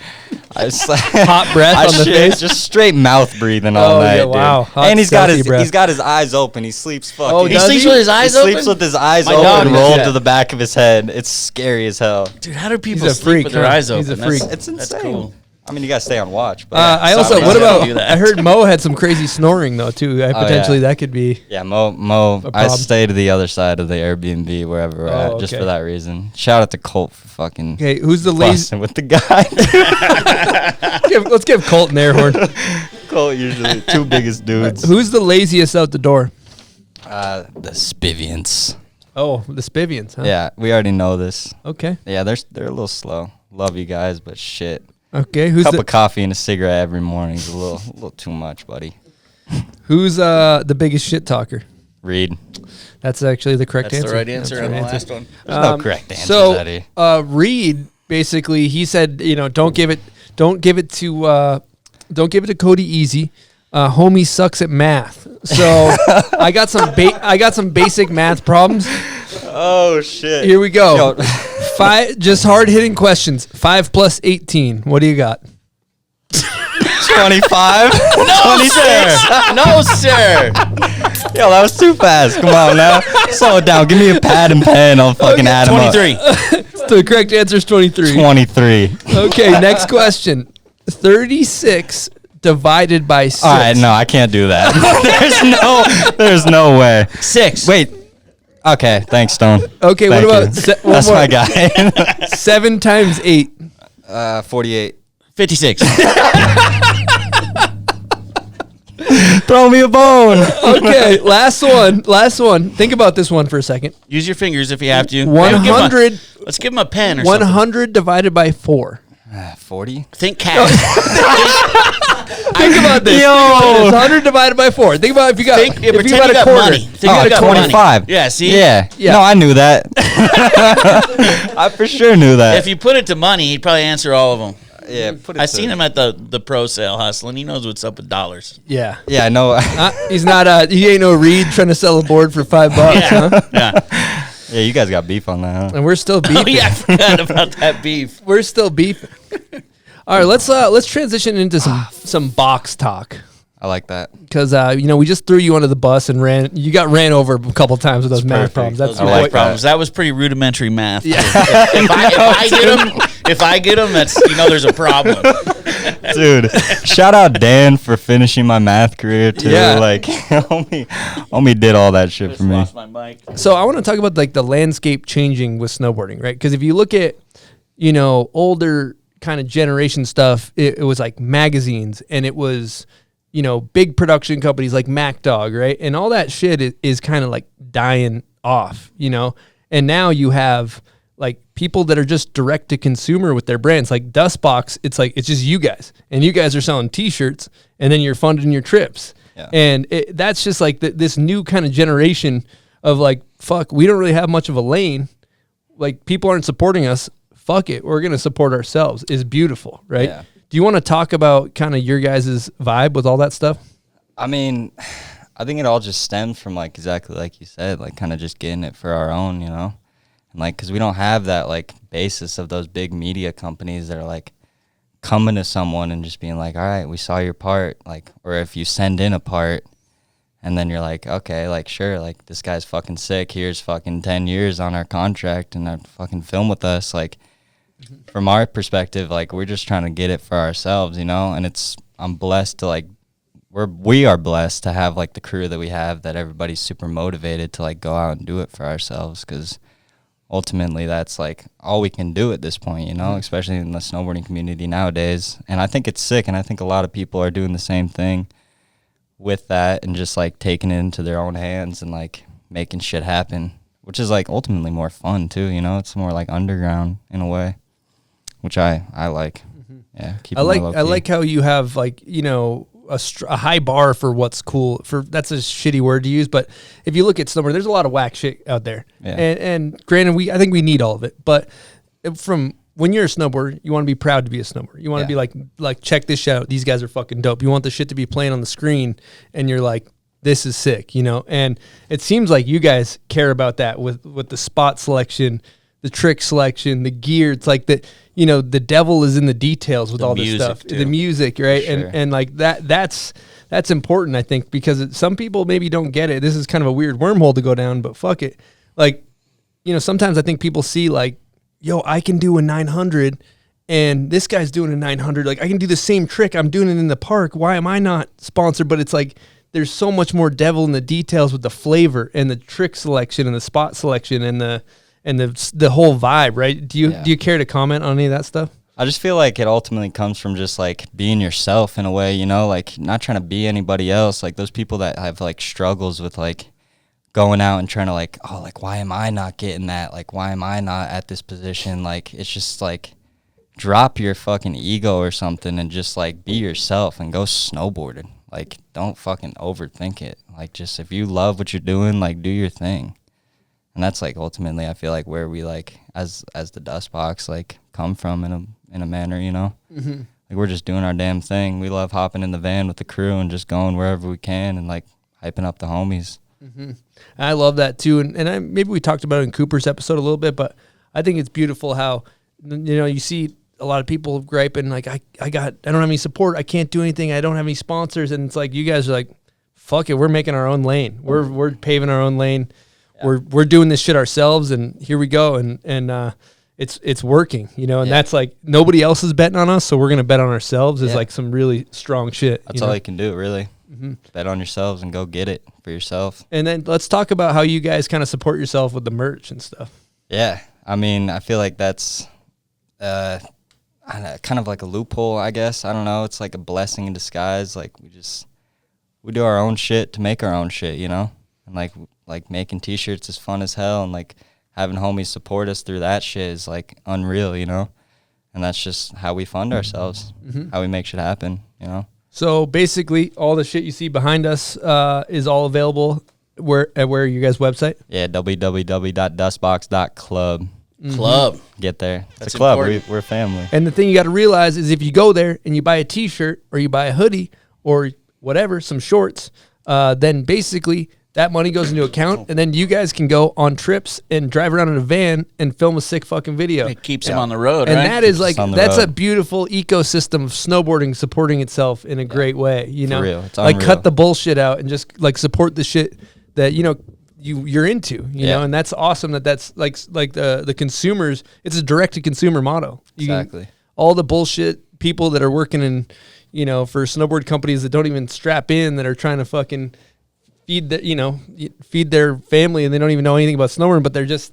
Hot breath on the face? Just straight mouth breathing all Oh, night, yeah, dude. wow. Hot And he's got stealthy breath. his eyes open. He sleeps fucking. Oh, He does sleeps he? with his eyes He open. sleeps with his eyes My dog open, does rolled that. to the back of his head. It's scary as hell. Dude, how do people a sleep freak, with their huh? eyes open? He's a freak. It's insane. That's cool. I mean, you gotta stay on watch. But I also. Somebody's What gotta about? do that. I heard Mo had some crazy snoring though too. Potentially that could be. yeah, Mo. I problem. stay to the other side of the Airbnb wherever we're at, just okay. for that reason. Shout out to Colt for fucking Okay, who's the lazy? busting with the guy. Let's give Colt an air horn. Colt usually two biggest dudes. Who's the laziest out the door? The Spivians. Oh, the Spivians, huh? Yeah, we already know this. Okay. Yeah, they're a little slow. Love you guys, but shit. Okay. Who's Cup the of coffee and a cigarette every morning is a little too much, buddy. Who's the biggest shit talker? Reid. That's actually the correct That's answer. the right answer That's on the the right last one. There's no correct answer, So, Eddie. Reid basically he said, don't give it to Cody easy. Homie sucks at math. So I got some basic math problems. Oh shit. Here we go. Yo. 5 just hard hitting questions. 5 plus 18. What do you got? 25? No, sir. No, sir. Yo, that was too fast. Come on now. Slow it down. Give me a pad and pen. I'll fucking add them up. 23. The correct answer is 23. 23. Okay, next question. 36 divided by 6. All right, no, I can't do that. There's no way. 6. Wait. Okay, thanks, Stone. Okay, Thank what you. about one That's more. my guy. 7 times 8. 48. 56. Throw me a bone. Okay, last one. Think about this one for a second. Use your fingers if you have to. 100. Let's give him a pen or something. 100 divided by 4. 40. Think cash. Think about this. Yo. 100 divided by 4. Think about if you got Think, if pretend you got a quarter. money. Think Oh, you got money. 25. Yeah, see? Yeah. Yeah. No, I knew that. I for sure knew that. If you put it to money, he'd probably answer all of them. yeah, put it I to- seen him at the pro sale hustling. He knows what's up with dollars. Yeah. Yeah, I know. He's not. He ain't no Reid trying to sell a board for $5, huh? Yeah. Yeah, you guys got beef on that, huh? And we're still beefing. Oh yeah, I forgot about that beef. We're still beefing. All right, let's transition into some box talk. I like that. Because we just threw you under the bus and you got ran over a couple times with those math perfect. problems. That's Those I math like problems. That was pretty rudimentary math. Yeah. If I get them, that's there's a problem. Dude, shout out Dan for finishing my math career too. Yeah. Like, homie did all that shit Just for me. lost my mic. So I want to talk about like the landscape changing with snowboarding, right? Because if you look at older kind of generation stuff, it was like magazines and it was big production companies like MacDog, right? And all that shit is kind of like dying off, and now you have like people that are just direct to consumer with their brands, like Dustbox. It's just you guys, and you guys are selling T-shirts, and then you're funding your trips, and that's just like this new kind of generation of like, fuck, we don't really have much of a lane. Like people aren't supporting us. Fuck it, we're gonna support ourselves. Is beautiful, right? Yeah. Do you want to talk about kind of your guys' vibe with all that stuff? I mean, I think it all just stems from like exactly like you said, like kind of just getting it for our own, and like because we don't have that like basis of those big media companies that are like coming to someone and just being like, all right, we saw your part, like, or if you send in a part and then you're like, okay, like sure, like this guy's fucking sick, here's fucking 10 years on our contract and fucking film with us, like. From our perspective, like we're just trying to get it for ourselves, and I'm blessed to like we are blessed to have like the crew that we have, that everybody's super motivated to like go out and do it for ourselves, because ultimately that's like all we can do at this point, especially in the snowboarding community nowadays. And I think it's sick, and I think a lot of people are doing the same thing with that and just like taking it into their own hands and like making shit happen, which is like ultimately more fun too, it's more like underground in a way. Which I like. Yeah, keep I like how you have like a high bar for what's cool. That's a shitty word to use, but if you look at snowboard, there's a lot of whack shit out there. Yeah. And granted, I think we need all of it. But from when you're a snowboarder, you want to be proud to be a snowboarder. You want to be like check this shit out. These guys are fucking dope. You want the shit to be playing on the screen, and you're like, this is sick, And it seems like you guys care about that with the spot selection, the trick selection, the gear. It's like the devil is in the details with all this stuff. Too. The music, right? Sure. And like that's important, I think, because some people maybe don't get it. This is kind of a weird wormhole to go down, but fuck it. Like, sometimes I think people see like, yo, I can do a 900 and this guy's doing a 900. Like I can do the same trick. I'm doing it in the park. Why am I not sponsored? But it's like, there's so much more devil in the details with the flavor and the trick selection and the spot selection and the whole vibe, right? Do you care to comment on any of that stuff? I just feel like it ultimately comes from just like being yourself in a way, like not trying to be anybody else. Like those people that have like struggles with like going out and trying to like, oh, like why am I not getting that? Like why am I not at this position? Like it's just like drop your fucking ego or something and just like be yourself and go snowboarding. Like don't fucking overthink it. Like just if you love what you're doing, like do your thing. And that's like ultimately I feel like where we like as the Dust Box like come from in a manner, Mm-hmm. Like we're just doing our damn thing. We love hopping in the van with the crew and just going wherever we can and like hyping up the homies. Mm-hmm. I love that too, and maybe we talked about it in Cooper's episode a little bit, but I think it's beautiful how you see a lot of people griping like I don't have any support, I can't do anything, I don't have any sponsors, and it's like you guys are like, fuck it, we're making our own lane, we're paving our own lane, we're doing this shit ourselves, and here we go, and it's working, and that's like nobody else is betting on us, so we're gonna bet on ourselves is like some really strong shit. That's all you can do, really. Mm-hmm. Bet on yourselves and go get it for yourself. And then let's talk about how you guys kind of support yourself with the merch and stuff. Yeah, I mean, I feel like that's kind of like a loophole, I guess. I don't know. It's like a blessing in disguise. Like we do our own shit to make our own shit, and like making T-shirts is fun as hell, and like having homies support us through that shit is like unreal, And that's just how we fund ourselves, how we make shit happen, So basically, all the shit you see behind us is all available at your guys' website? Yeah, www.dustbox.club. Club. Get there. It's That's a club. important. We're family. And the thing you got to realize is if you go there and you buy a T-shirt or you buy a hoodie or whatever, some shorts, then basically that money goes into account, and then you guys can go on trips and drive around in a van and film a sick fucking video. It keeps them on the road, And right? that is like, on the that's road. a beautiful ecosystem of snowboarding supporting itself in a great way, you know? real. It's like unreal. cut the bullshit out and just like support the shit that, you know, you're into, you know? And that's awesome that's like the consumers, it's a direct to consumer model. Exactly. All the bullshit people that are working in, you know, for snowboard companies that don't even strap in, that are trying to fucking feed their family, and they don't even know anything about snowboarding, but they're just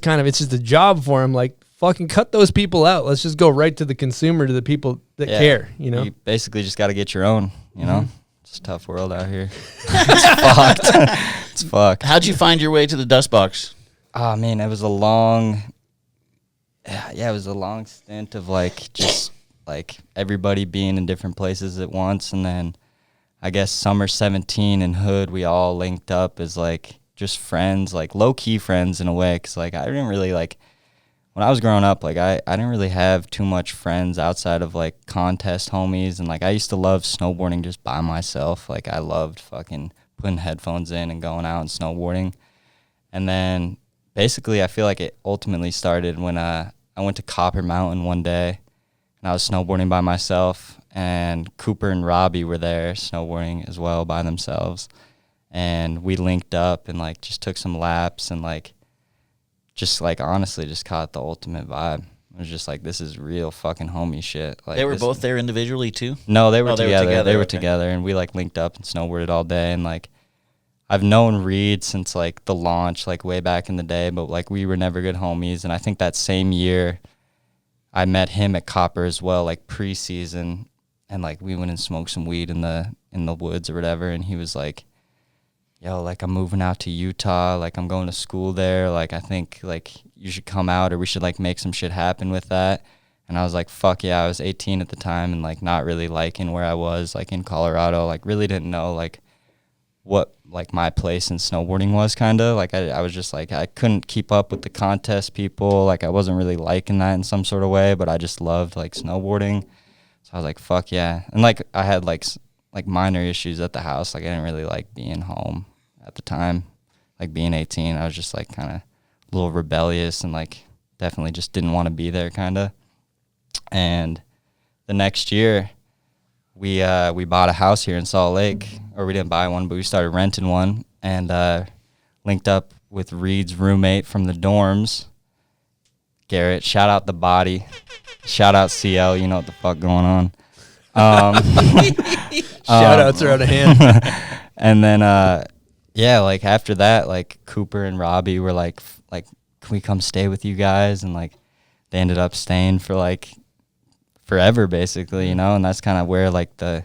kind of, it's just a job for them. Like, fucking cut those people out. Let's just go right to the consumer, to the people that care, you know? You basically just got to get your own, you know? It's a tough world out here. It's fucked. It's fucked. How'd you find your way to the dust box? Oh, man, it was a long stint of, like, just, like, everybody being in different places at once, and then I guess summer 17 and Hood, we all linked up as, like, just friends, like, low-key friends in a way, because, like, I didn't really, like, when I was growing up, like, I didn't really have too much friends outside of, like, contest homies, and, like, I used to love snowboarding just by myself. Like, I loved fucking putting headphones in and going out and snowboarding. And then, basically, I feel like it ultimately started when I went to Copper Mountain one day, and I was snowboarding by myself, and Cooper and Robbie were there snowboarding as well by themselves, and we linked up and, like, just took some laps and, like, just, like, honestly just caught the ultimate vibe. It was just like, this is real fucking homie shit. Like, They were both there individually too? No, they were together. They were okay. together, and we, like, linked up and snowboarded all day. And, like, I've known Reid since, like, the launch, like, way back in the day, but, like, we were never good homies. And I think that same year I met him at Copper as well, like, preseason, and, like, we went and smoked some weed in the woods or whatever, and he was like, yo, like, I'm moving out to Utah, like, I'm going to school there, like, I think, like, you should come out, or we should, like, make some shit happen with that. And I was like, fuck yeah. I was 18 at the time, and, like, not really liking where I was, like, in Colorado, like, really didn't know, like, what, like, my place in snowboarding was, kind of. Like, I was just, like, I couldn't keep up with the contest people, like, I wasn't really liking that in some sort of way, but I just loved, like, snowboarding. So I was like, fuck yeah. And, like, I had, like minor issues at the house, like, I didn't really like being home at the time. Like, being 18, I was just, like, kind of a little rebellious, and, like, definitely just didn't want to be there, kind of. And the next year, we bought a house here in Salt Lake, or we didn't buy one, but we started renting one, and linked up with Reid's roommate from the dorms, Garrett. Shout out the body. Shout out CL. You know what the fuck going on. Shout outs are out of hand. And then, yeah, like, after that, like, Cooper and Robbie were like, can we come stay with you guys? And, like, they ended up staying for, like, forever, basically, you know? And that's kind of where, like, the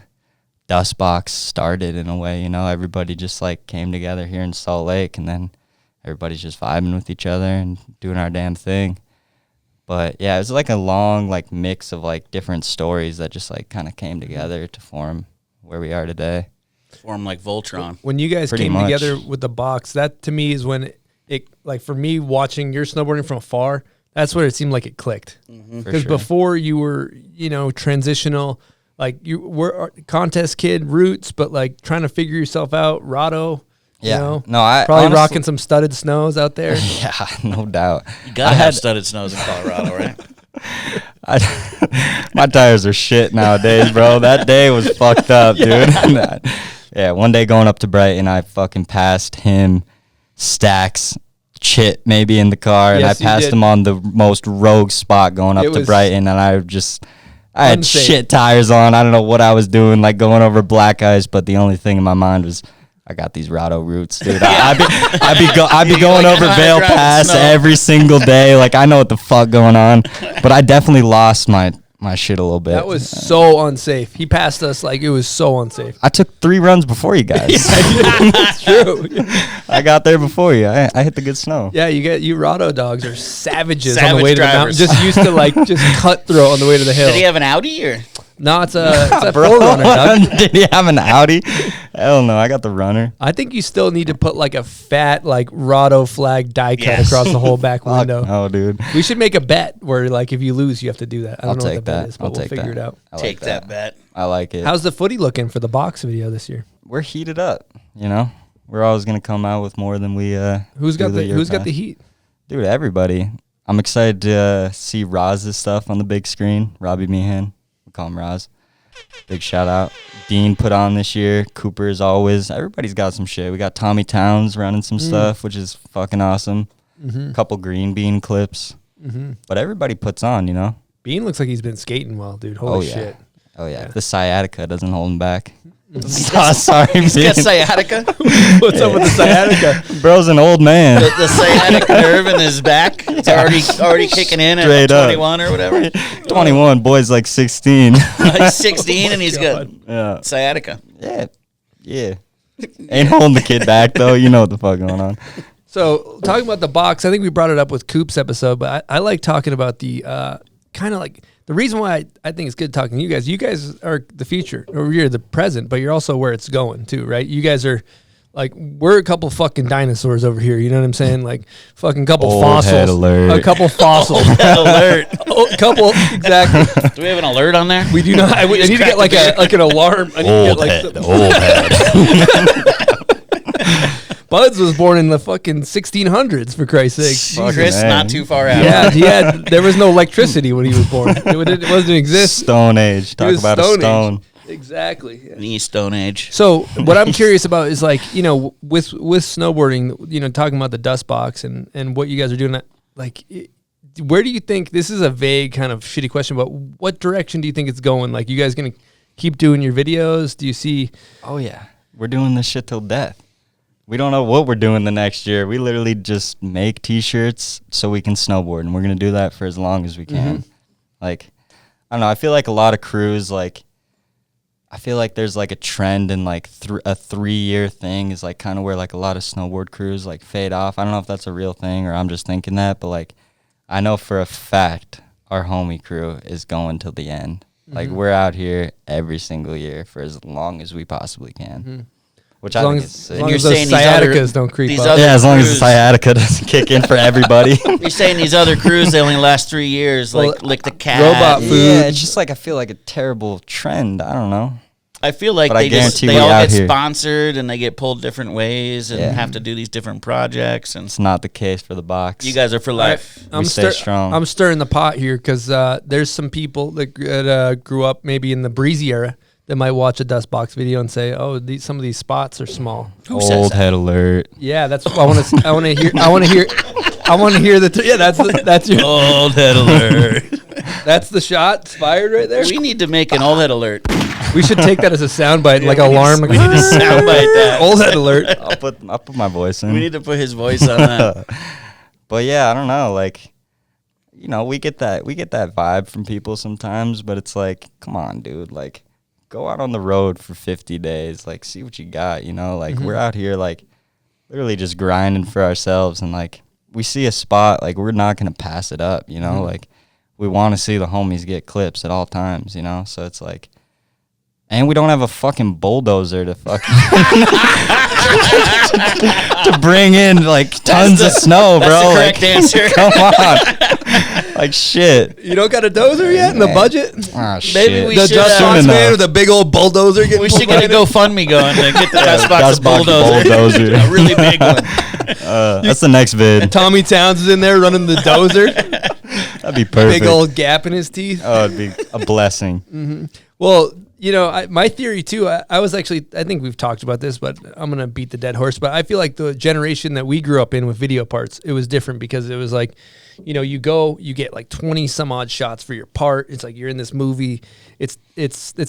dust box started in a way, you know? Everybody just, like, came together here in Salt Lake, and then everybody's just vibing with each other and doing our damn thing. But, yeah, it was, like, a long, like, mix of, like, different stories that just, like, kind of came together to form where we are today. Form like Voltron. When you guys Pretty came much. together with the box, that to me is when it, like, for me watching your snowboarding from afar, that's where it seemed like it clicked. Because sure. before you were, you know, transitional, like, you were a contest kid roots, but, like, trying to figure yourself out. Rado, Yeah. you know, No, I probably honestly- rocking some studded snows out there. Yeah, no doubt. You gotta have studded snows in Colorado, right? My tires are shit nowadays, bro. That day was fucked up, dude. Yeah, one day going up to Brighton, I fucking passed him, Stacks, Chit maybe in the car, and Yes, I you passed did. him on the most rogue spot going up It to was Brighton, and I had unsafe. shit tires on. I don't know what I was doing, like going over black ice, but the only thing in my mind was, I got these Rado roots, dude. I'd be going like, over "I know how to Vale drive in Pass snow." every single day. Like, I know what the fuck going on, but I definitely lost my shit a little bit. That was so unsafe. He passed us like it was so unsafe. I took 3 runs before you guys. It's true. I got there before you. I hit the good snow. Yeah, you Rado dogs are savages on Savage the way to the mountain. drivers. Just used to, like, just cutthroat on the way to the hill. Did he have an Audi or? No, it's a 4Runner, Bro, Doug. did he have an Audi? Hell no, I got the runner. I think you still need to put like a fat like Rado flag die cut across the whole back window. Oh, dude. We should make a bet where like if you lose, you have to do that. I don't know what the bet is, but I'll we'll take figure that. it out. I like Take that bet. I like it. How's the footy looking for the box video this year? We're heated up, you know? We're always going to come out with more than we Who's got the heat? Dude, everybody. I'm excited to see Roz's stuff on the big screen. Robbie Meehan. We call him Roz. Big shout out. Dean put on this year. Cooper as always. Everybody's got some shit. We got Tommy Towns running some stuff, which is fucking awesome. A couple green bean clips. But everybody puts on, you know? Bean looks like he's been skating well, dude. Holy shit. Oh, yeah. If the sciatica doesn't hold him back. Sorry, He's got sciatica. What's up with the sciatica? Bro's an old man. The sciatic nerve in his back. It's already kicking in Straight at up. 21 or whatever. 21, boy's like 16. He's 16 and he's got Yeah. sciatica. Yeah. Ain't holding the kid back, though. You know what the fuck going on. So talking about the box, I think we brought it up with Coop's episode, but I like talking about the kind of like the reason why I think it's good talking to you guys. You guys are the future, or you're the present, but you're also where it's going too, right? You guys are like, we're a couple fucking dinosaurs over here. You know what I'm saying? Like fucking couple Old fossils, head alert. a couple fossils, Alert. couple exactly. Do we have an alert on there? We do not. I need to get like an alarm. I need to get like Old head. Buds was born in the fucking 1600s, for Christ's sake. Chris, man. not too far out. Yeah, there was no electricity when he was born. It wasn't exist. Stone Age. Talk was about Stone a stone. Age. Exactly. Knee Stone Age. So what I'm curious about is like, you know, with snowboarding, you know, talking about the dust box and what you guys are doing, like, where do you think, this is a vague kind of shitty question, but what direction do you think it's going? Like, you guys going to keep doing your videos? Do you see? Oh, yeah. We're doing this shit till death. We don't know what we're doing the next year. We literally just make T-shirts so we can snowboard, and we're going to do that for as long as we can. Like, I don't know. I feel like a lot of crews, like, I feel like there's, like, a trend in, like, a 3-year thing is, like, kind of where, like, a lot of snowboard crews, like, fade off. I don't know if that's a real thing or I'm just thinking that, but, like, I know for a fact our homie crew is going till the end. Like, we're out here every single year for as long as we possibly can. Which I think is sick. As long as those sciaticas don't creep up. Yeah, as long as the sciatica doesn't kick in for everybody. You're saying these other crews, they only last 3 years, like the cat. Robot food. Yeah, it's just like I feel like a terrible trend. I don't know. I feel like But I they guarantee all we out get here. sponsored and they get pulled different ways and have to do these different projects. And It's not the case for the box. you guys are for life. We stay strong. I'm stirring the pot here because there's some people that grew up maybe in the breezy era that might watch a dust box video and say, "Oh, some of these spots are small." Who says Old that? head alert. Yeah, that's what I want to. I want to hear. That's your. Old head alert. That's the shot fired right there. We need to make an old head alert. We should take that as a soundbite, like alarm. We need to soundbite that. Old head alert. I'll put my voice in. We need to put his voice on that. But yeah, I don't know. Like, you know, we get that vibe from people sometimes, but it's like, come on, dude. Like, go out on the road for 50 days. Like, see what you got, you know? Like, we're out here, like, literally just grinding for ourselves. And, like, we see a spot, like, we're not going to pass it up, you know? Like, we want to see the homies get clips at all times, you know? So it's like, and we don't have a fucking bulldozer to fucking to bring in, like, tons of snow, bro. That's the correct answer. Come on. Like, shit. You don't got a dozer yet in the budget? Ah, shit. Maybe we The should. dust box Soon man enough. with a big old bulldozer. Getting We should get a GoFundMe going to get the dust box Dust box bulldozer. a really big one. That's the next vid. Tommy Towns is in there running the dozer. That'd be perfect. Big old gap in his teeth. Oh, it'd be a blessing. Well, you know, my theory too, I was actually, I think we've talked about this, but I'm going to beat the dead horse. But I feel like the generation that we grew up in with video parts, it was different because it was like, you know, you get like 20 some odd shots for your part. It's like you're in this movie. It's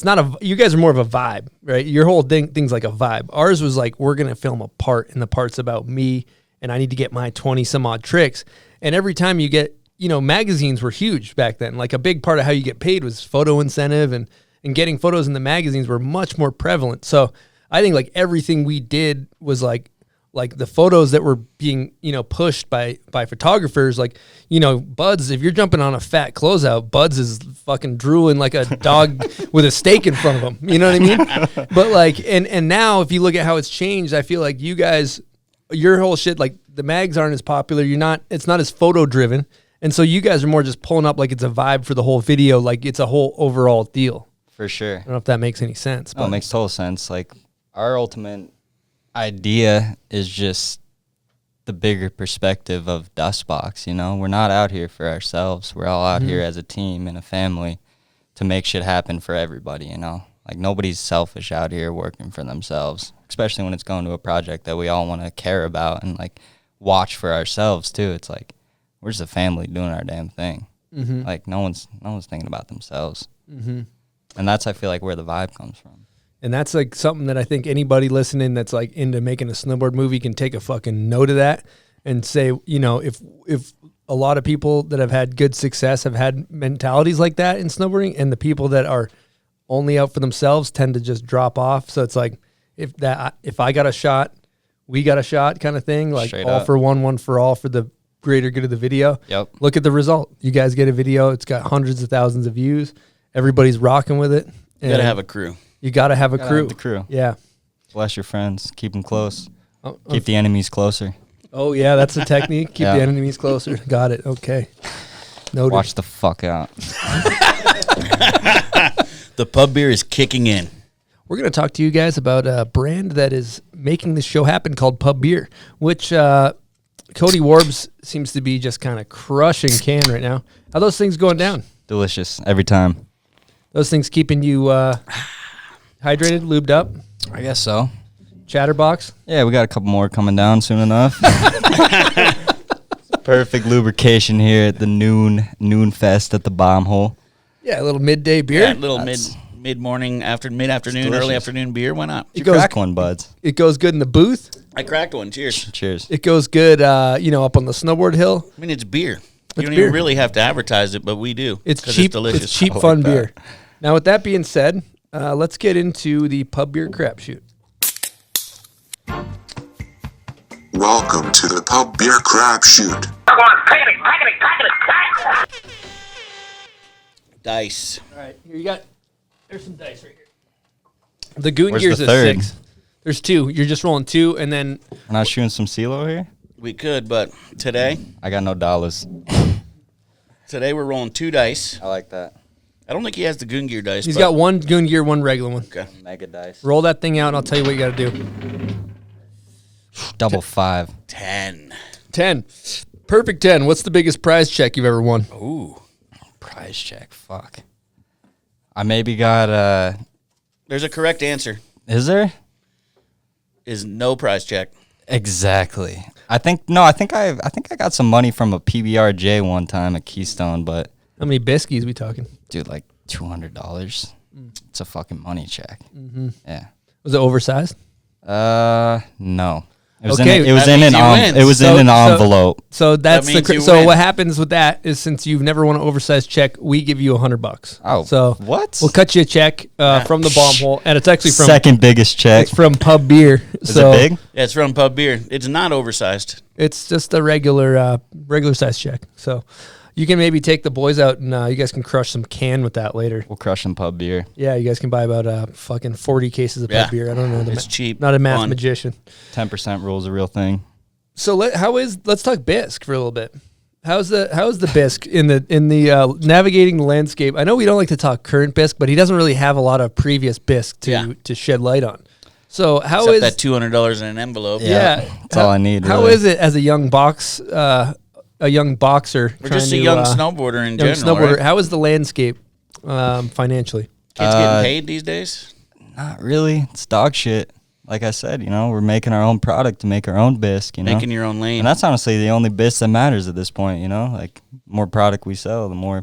not you guys are more of a vibe, right? Your whole thing's like a vibe. Ours was like, we're going to film a part and the part's about me and I need to get my 20 some odd tricks. And every time you get, you know, magazines were huge back then. Like a big part of how you get paid was photo incentive and getting photos in the magazines were much more prevalent. So I think like everything we did was like like the photos that were being, pushed by photographers, like, Buds, if you're jumping on a fat closeout, Buds is fucking drooling like a dog with a steak in front of him. You know what I mean? But like, and now if you look at how it's changed, I feel like you guys, your whole shit, like the mags aren't as popular. It's not as photo driven. And so you guys are more just pulling up like it's a vibe for the whole video. Like it's a whole overall deal. For sure. I don't know if that makes any sense. No, it makes total sense. Like our ultimate idea is just the bigger perspective of Dustbox. We're not out here for ourselves. We're all out here as a team and a family to make shit happen for everybody. Like nobody's selfish out here working for themselves, especially when it's going to a project that we all want to care about and like watch for ourselves too. It's like we're just a family doing our damn thing. Like no one's thinking about themselves. And that's, I feel like, where the vibe comes from. And that's like something that I think anybody listening that's like into making a snowboard movie can take a fucking note of that and say, if a lot of people that have had good success have had mentalities like that in snowboarding, and the people that are only out for themselves tend to just drop off. So it's like, if I got a shot, we got a shot kind of thing, like Straight all up. for one for all for the greater good of the video. Yep. Look at the result. You guys get a video. It's got hundreds of thousands of views. Everybody's rocking with it. You gotta have a crew. You gotta have a crew. Have the crew. Yeah. Bless your friends. Keep them close. Oh, Keep the enemies closer. Oh yeah, that's the technique. Keep Yeah. the enemies closer. Got it. Okay. Noted. Watch the fuck out. The pub beer is kicking in. We're going to talk to you guys about a brand that is making this show happen called Pub Beer, which Cody Warbs seems to be just kind of crushing can right now. How those things going down? Delicious every time. Those things keeping you hydrated, lubed up? I guess so. Chatterbox? Yeah, we got a couple more coming down soon enough. Perfect lubrication here at the noon fest at the bomb hole. Yeah, a little midday beer. Yeah, little mid-morning, mid-afternoon, early afternoon beer. Why not? You crack one, buds. It goes good in the booth. I cracked one. Cheers. Cheers. It goes good, up on the snowboard hill. I mean, it's beer. It's You don't beer. even really have to advertise it, but we do. It's 'cause cheap. delicious. It's cheap, I like fun that. beer. Now, with that being said, let's get into the Pub Beer crapshoot. Welcome to the Pub Beer Crapshoot. Dice. All right, here you got. There's some dice right here. The Goon Where's Gear's the a third? 6. There's 2. You're just rolling 2, and then We're not shooting some CeeLo here? We could, but today I got no dollars. we're rolling 2 dice. I like that. I don't think he has the Goon Gear dice. he's but got 1 Goon Gear, 1 regular one. Okay. Mega dice. Roll that thing out, and I'll tell you what you got to do. Double 5. 10. 10. Perfect 10. What's the biggest prize check you've ever won? Ooh. Prize check. Fuck. I maybe got There's a correct answer. Is there? Is no prize check. Exactly. I think I got some money from a PBRJ one time at Keystone, but How many biscuits we talking? dude, like $200. It's a fucking money check. Mm-hmm. Yeah. Was it oversized? No. It was Okay, in, it was that in means an you en- win. it was in an envelope. So that's That means you so win. what happens with that is since you've never won an oversized check, we give you $100. Oh, so what? We'll cut you a check from the bomb hole, and it's actually from Second biggest check. It's from Pub Beer. Is so it big? Yeah, it's from Pub Beer. It's not oversized. It's just a regular size check. So you can maybe take the boys out and you guys can crush some can with that later. We'll crush some pub beer. Yeah, you guys can buy about fucking 40 cases of Yeah. Pub Beer. I don't know. It's cheap. Not a math Fun. magician. 10% rule's a real thing. So let's talk bisque for a little bit. How's the bisque in the navigating the landscape? I know we don't like to talk current bisque, but he doesn't really have a lot of previous bisque to shed light on. So how Except is that $200 in an envelope. yeah? That's all I need, How really. is it as a young boxer? Or just a young snowboarder in young general. snowboarder? Right? How is the landscape financially? Kids getting paid these days? Not really. It's dog shit. Like I said, we're making our own product to make our own bisque, Making your own lane. And that's honestly the only bisque that matters at this point, Like, more product we sell, the more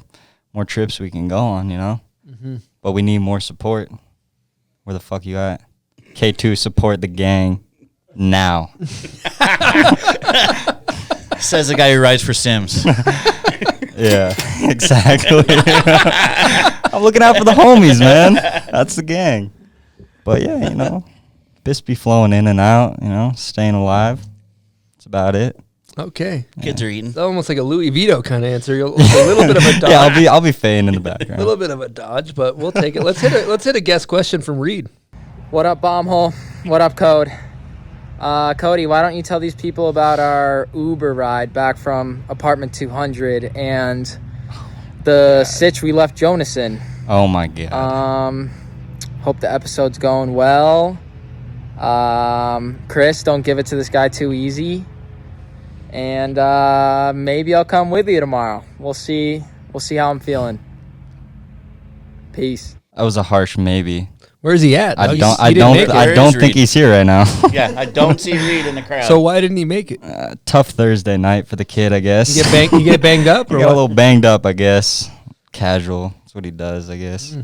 trips we can go on, Mm-hmm. But we need more support. Where the fuck you at? K2, support the gang now. Says the guy who rides for Sims. Yeah, exactly. I'm looking out for the homies, man. That's the gang. But yeah, Bispy flowing in and out, you know, staying alive. That's about it. Okay. Kids are eating. It's almost like a Louis Vito kind of answer. A little bit of a dodge. Yeah, I'll be fading in the background. A little bit of a dodge, but we'll take it. Let's hit a guest question from Reid. What up, Bombhole? What up, Code? Cody, why don't you tell these people about our Uber ride back from apartment 200 and the sitch we left Jonas in? Oh my god. Hope the episode's going well. Chris, don't give it to this guy too easy. And maybe I'll come with you tomorrow. We'll see how I'm feeling. Peace. That was a harsh maybe. Where's he at? I don't think he's here right now. Yeah, I don't see Reid in the crowd. So why didn't he make it? Tough Thursday night for the kid, I guess. You get banged up, or He got what? a little banged up, I guess. Casual. That's what he does, I guess.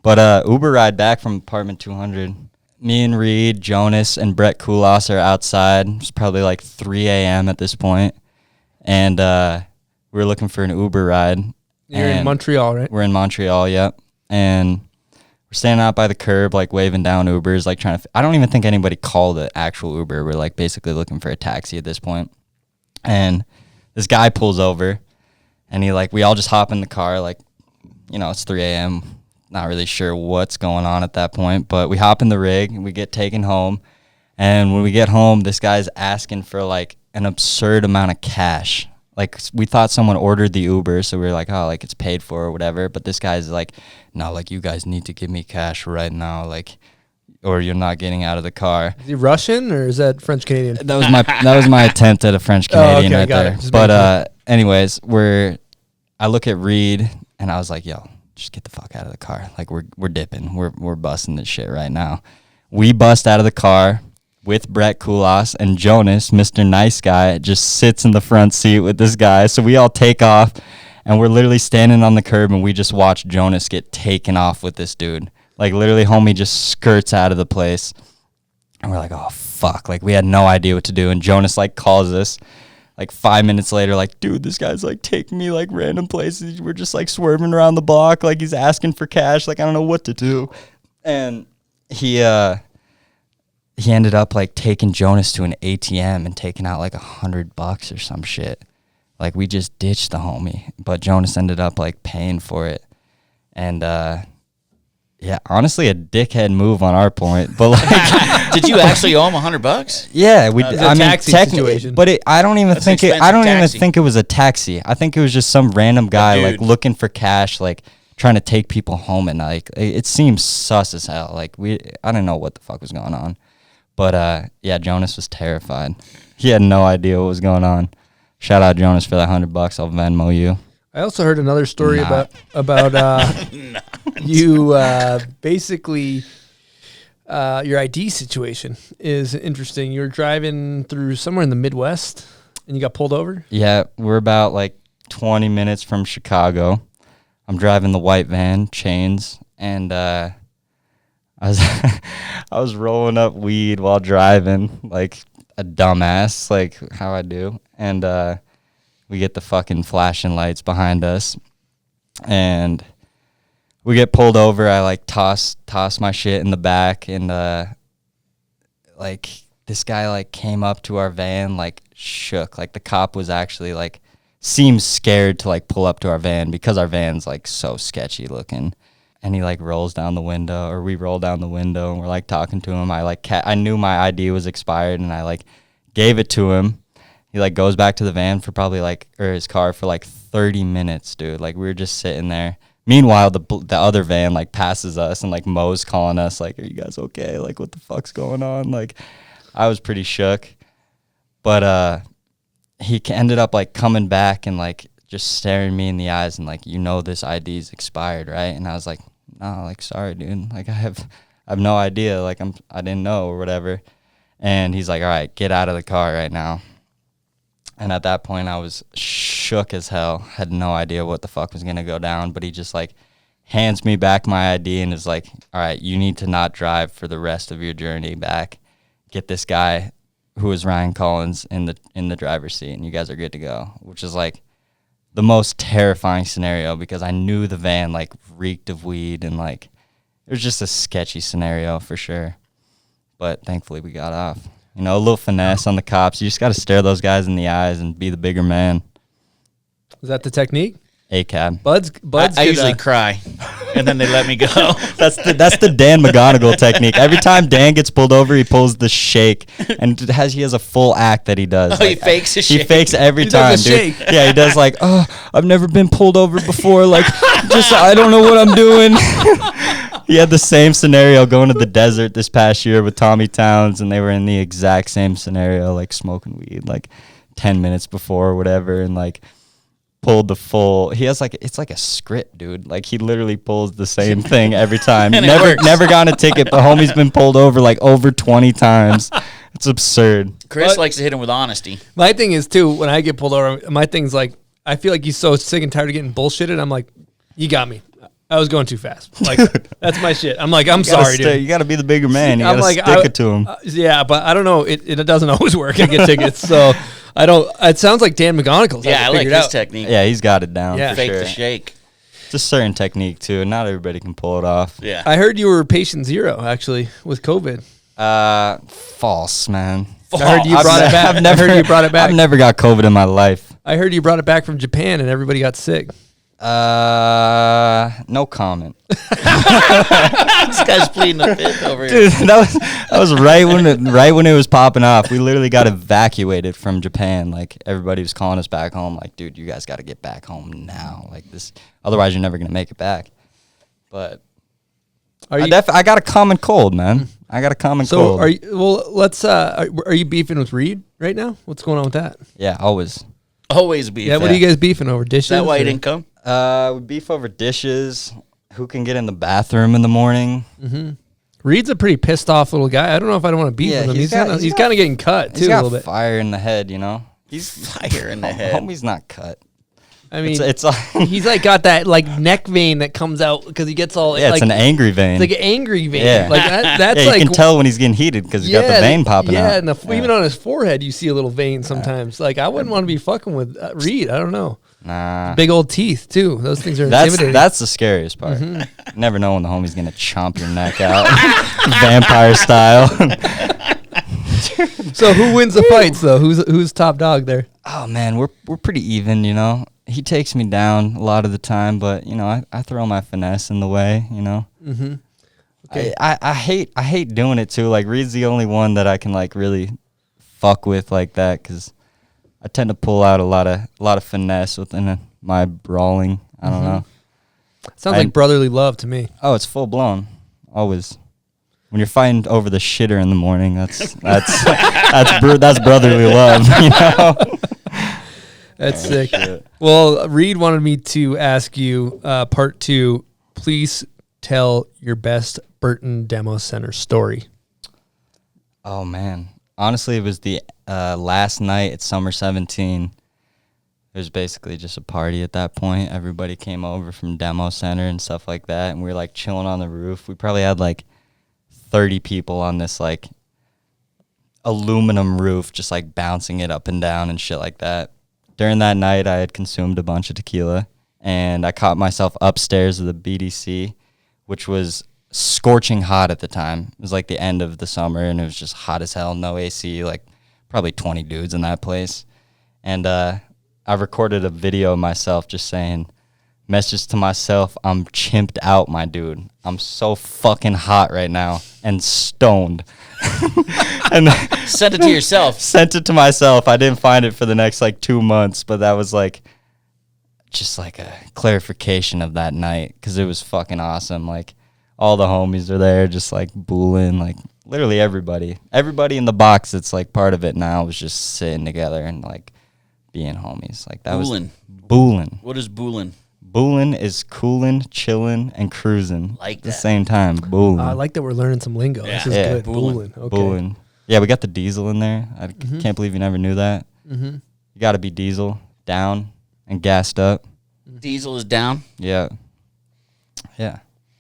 But Uber ride back from apartment 200. Me and Reid, Jonas, and Brett Koulos are outside. It's probably like 3 a.m. at this point. And we were looking for an Uber ride. You're in Montreal, right? We're in Montreal, yep. And we're standing out by the curb, like waving down Ubers, like trying to. I don't even think anybody called it actual Uber. We're like basically looking for a taxi at this point. And this guy pulls over, and we all just hop in the car, like, you know, it's 3 a.m. Not really sure what's going on at that point, but we hop in the rig and we get taken home. And when we get home, this guy's asking for like an absurd amount of cash. Like, we thought someone ordered the Uber, so we were like, oh, like it's paid for or whatever. But this guy's like, no, like, you guys need to give me cash right now, like, or you're not getting out of the car. Is he Russian or is that French Canadian? That was my attempt at a French Canadian right there. But anyways, I look at Reid and I was like, yo, just get the fuck out of the car. Like, we're dipping. We're busting this shit right now. We bust out of the car with Brett Koulos, and Jonas, Mr. Nice Guy, just sits in the front seat with this guy. So we all take off, and we're literally standing on the curb, and we just watch Jonas get taken off with this dude. Like, literally, homie just skirts out of the place. And we're like, oh, fuck. Like, we had no idea what to do. And Jonas, like, calls us, like, 5 minutes later, like, dude, this guy's, like, taking me, like, random places. We're just, like, swerving around the block. Like, he's asking for cash. Like, I don't know what to do. And he ended up, like, taking Jonas to an ATM and taking out, like, $100 or some shit. Like, we just ditched the homie. But Jonas ended up, like, paying for it. And, yeah, honestly, a dickhead move on our point. But, like, did you actually owe him $100? Yeah, we. I mean, taxi situation. But I don't even That's think an I don't even expensive think it was a taxi. I think it was just some random guy like looking for cash, like trying to take people home at night. It seems sus as hell. Like, I don't know what the fuck was going on. But yeah, Jonas was terrified. He had no idea what was going on. Shout out Jonas for that $100. I'll Venmo you. I also heard another story about you basically your ID situation is interesting. You were driving through somewhere in the Midwest and you got pulled over? Yeah, we're about like 20 minutes from Chicago. I'm driving the white van, chains, and I was rolling up weed while driving like a dumbass, like how I do. And we get the fucking flashing lights behind us, and we get pulled over. I like toss my shit in the back, and like this guy like came up to our van, like shook. Like the cop was actually like seems scared to like pull up to our van because our van's like so sketchy looking. And he like rolls down the window, or we roll down the window, and we're like talking to him. I knew my ID was expired, and I like gave it to him. He like goes back to the van for probably like, or his car for like 30 minutes, dude. Like we were just sitting there. Meanwhile, the other van like passes us, and like Mo's calling us like, "Are you guys okay? Like what the fuck's going on?" Like I was pretty shook, but he ended up like coming back and like just staring me in the eyes and like, "You know this ID's expired, right?" And I was like, "No, like sorry, dude. Like I have no idea. Like I didn't know or whatever." And he's like, "All right, get out of the car right now." And at that point, I was shook as hell. Had no idea what the fuck was going to go down. But he just, like, hands me back my ID and is like, all right, you need to not drive for the rest of your journey back. Get this guy, who is Ryan Collins, in the driver's seat, and you guys are good to go. Which is, like, the most terrifying scenario because I knew the van, like, reeked of weed. And, like, it was just a sketchy scenario for sure. but thankfully we got off. You know, a little finesse on the cops. You just got to stare those guys in the eyes and be the bigger man. Is that the technique? A-cab. Buds. I usually cry, and then they let me go. That's the Dan McGonigal technique. Every time Dan gets pulled over, he pulls the shake, and he has a full act that he does. Oh, he fakes a shake. He fakes every He time, does a dude. shake. Yeah, he does like, oh, I've never been pulled over before. Like, just I don't know what I'm doing. He had the same scenario going to the desert this past year with Tommy Towns, and they were in the exact same scenario, like smoking weed, like 10 minutes before or whatever, and like pulled the full. He has like, it's like a script, dude. Like he literally pulls the same thing every time. And never gotten a ticket, but homie's been pulled over like over 20 times. It's absurd. Chris likes to hit him with honesty. My thing is too, when I get pulled over, my thing's like, I feel like he's so sick and tired of getting bullshitted. I'm like, you got me. I was going too fast. Like that's my shit. I'm like, I'm sorry, dude. You got to be the bigger man. You got I'm to like, stick it to him. Yeah, but I don't know. It doesn't always work. I get tickets, so I don't. It sounds like Dan McGonigal's. Yeah, I like figured his out. technique. Yeah, he's got it down. Yeah. For Fake sure. the shake. It's a certain technique too. Not everybody can pull it off. Yeah. I heard you were patient zero actually with COVID. False, man. I heard you brought it back. I heard you brought it back. I've never got COVID in my life. I heard you brought it back from Japan and everybody got sick. No comment. This guy's pleading the fifth over here. Dude, that was right when it was popping off. We literally got evacuated from Japan. Like everybody was calling us back home. Like, dude, you guys got to get back home now. Like this, otherwise you're never gonna make it back. But I got a common cold, man. I got a common cold. So are you? Well, let's. Are you beefing with Reid right now? What's going on with that? Yeah, always. Always beef. Yeah, what are you guys beefing over? Dishes? Is that why or? you didn't come? We beef over dishes. Who can get in the bathroom in the morning? Mm-hmm. Reid's a pretty pissed off little guy. I don't know if I don't want to beef with him. He's kind of getting cut too He's got a little bit. fire in the head, you know. He's fire in the head. Homie's not cut. I mean, it's he's like got that like neck vein that comes out because he gets all it's like, an angry vein. It's like an angry vein. Yeah. Like that's yeah, like you can tell when he's getting heated because he's got the vein popping out. Yeah, and even on his forehead you see a little vein sometimes. Like I wouldn't want to be fucking with Reid. I don't know. Nah. Big old teeth too. Those things are intimidating. That's the scariest part. Mm-hmm. Never know when the homie's gonna chomp your neck out, vampire style. So who wins the fights though? Who's top dog there? Oh man, we're pretty even, you know. He takes me down a lot of the time, but you know, I throw my finesse in the way, you know. Mm-hmm. Okay. I hate doing it too. Like Reid's the only one that I can like really fuck with like that because I tend to pull out a lot of finesse within my brawling. I don't know. Sounds like brotherly love to me. Oh, it's full blown. Always. When you're fighting over the shitter in the morning, that's brotherly love, you know. That's sick. Well, Reid wanted me to ask you, part 2, please tell your best Burton Demo Center story. Oh, man. Honestly, it was the last night at Summer 17. It was basically just a party at that point. Everybody came over from Demo Center and stuff like that, and we were, like, chilling on the roof. We probably had, like, 30 people on this, like, aluminum roof, just, like, bouncing it up and down and shit like that. During that night, I had consumed a bunch of tequila, and I caught myself upstairs of the BDC, which was scorching hot at the time. It was like the end of the summer, and it was just hot as hell, no AC, like probably 20 dudes in that place. And I recorded a video of myself just saying, message to myself, I'm chimped out, my dude. I'm so fucking hot right now and stoned. And sent it to yourself. Sent it to myself. I didn't find it for the next like 2 months, but that was like just like a clarification of that night because it was fucking awesome. Like all the homies are there just like booling, like literally everybody in the box that's like part of it now was just sitting together and like being homies. Like that was booling. What is booling? Booling is cooling, chilling, and cruising at the same time. Booling. I like that we're learning some lingo. Yeah. This is good. Booling. Okay. Booling. Yeah, we got the diesel in there. I can't believe you never knew that. Mm-hmm. You got to be diesel, down, and gassed up. Diesel is down. Yeah. Yeah.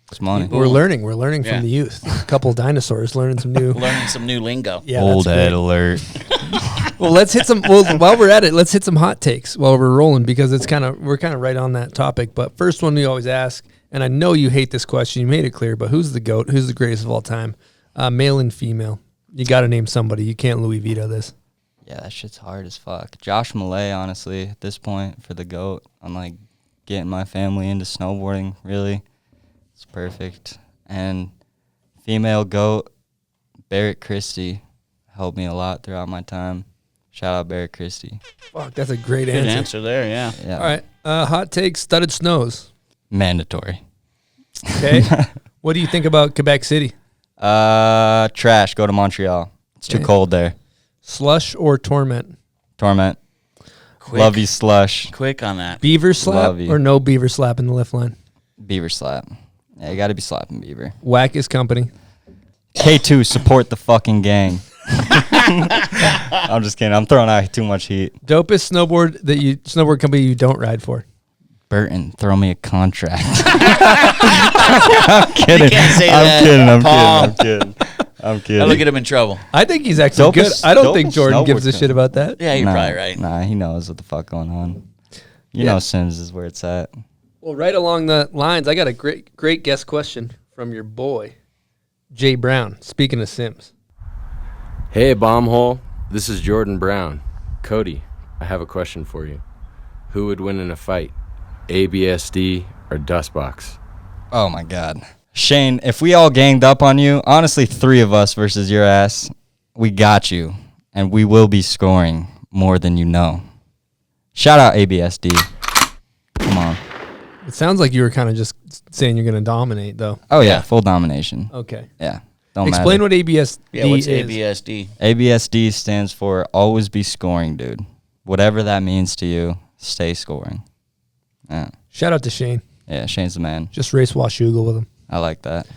It's money. We're learning. We're learning Yeah. from the youth. A couple of dinosaurs learning some new. Learning some new lingo. Yeah, Old that's head great. alert. Well, let's hit some. Well, while we're at it, let's hit some hot takes while we're rolling because we're kind of right on that topic. But first one we always ask, and I know you hate this question. You made it clear, but who's the GOAT? Who's the greatest of all time? Male and female. You got to name somebody. You can't Louis Vito this. Yeah, that shit's hard as fuck. Josh Malay, honestly, at this point, for the GOAT. I'm like getting my family into snowboarding, really. It's perfect. And female GOAT, Barrett Christie, helped me a lot throughout my time. Shout out Barrett Christie. Fuck, that's a great Good answer. answer there, yeah. All right. Hot take, studded snows. Mandatory. Okay. What do you think about Quebec City? Trash. Go to Montreal. It's too cold there. Slush or torment? Torment. Quick. Love you, slush. Quick on that. Beaver slap Love you. or no beaver slap in the lift line? Beaver slap. Yeah, you got to be slapping Beaver. Whack his company. K2, support the fucking gang. I'm just kidding. I'm throwing out too much heat. Dopest snowboard company you don't ride for? Burton, throw me a contract. I'm kidding. You can't say that. I'm kidding. That'll get him in trouble. I think he's actually good. I don't think Jordan gives a shit about that. Yeah, you're probably right. Nah, he knows what the fuck going on. You know Sims is where it's at. Well, right along the lines, I got a great guest question from your boy, Jay Brown. Speaking of Sims. Hey, Bombhole. This is Jordan Brown. Cody, I have a question for you. Who would win in a fight, ABSD or Dustbox? Oh, my God. Shane, if we all ganged up on you, honestly, 3 of us versus your ass, we got you. And we will be scoring more than you know. Shout out ABSD. Come on. It sounds like you were kind of just saying you're going to dominate, though. Oh, yeah. Full domination. Okay. Yeah. Don't Explain matter. what ABSD Yeah, what's is. ABSD? ABSD stands for always be scoring, dude. Whatever that means to you, stay scoring. Yeah. Shout out to Shane. Yeah, Shane's the man. Just race Washougal with him. I like that.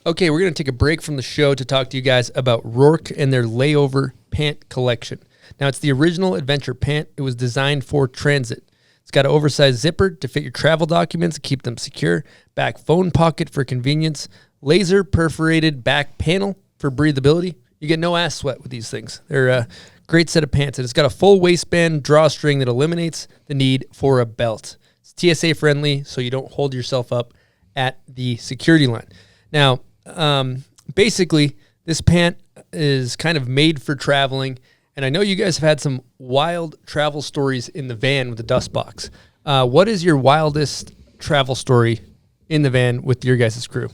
Okay, we're going to take a break from the show to talk to you guys about Roark and their layover pant collection. Now, it's the original adventure pant. It was designed for transit. It's got an oversized zipper to fit your travel documents and keep them secure, back phone pocket for convenience, laser perforated back panel for breathability. You get no ass sweat with these things. They're a great set of pants, and it's got a full waistband drawstring that eliminates the need for a belt. It's TSA friendly, so you don't hold yourself up at the security line. Now, basically, this pant is kind of made for traveling, and I know you guys have had some wild travel stories in the van with the dust box. What is your wildest travel story in the van with your guys' crew?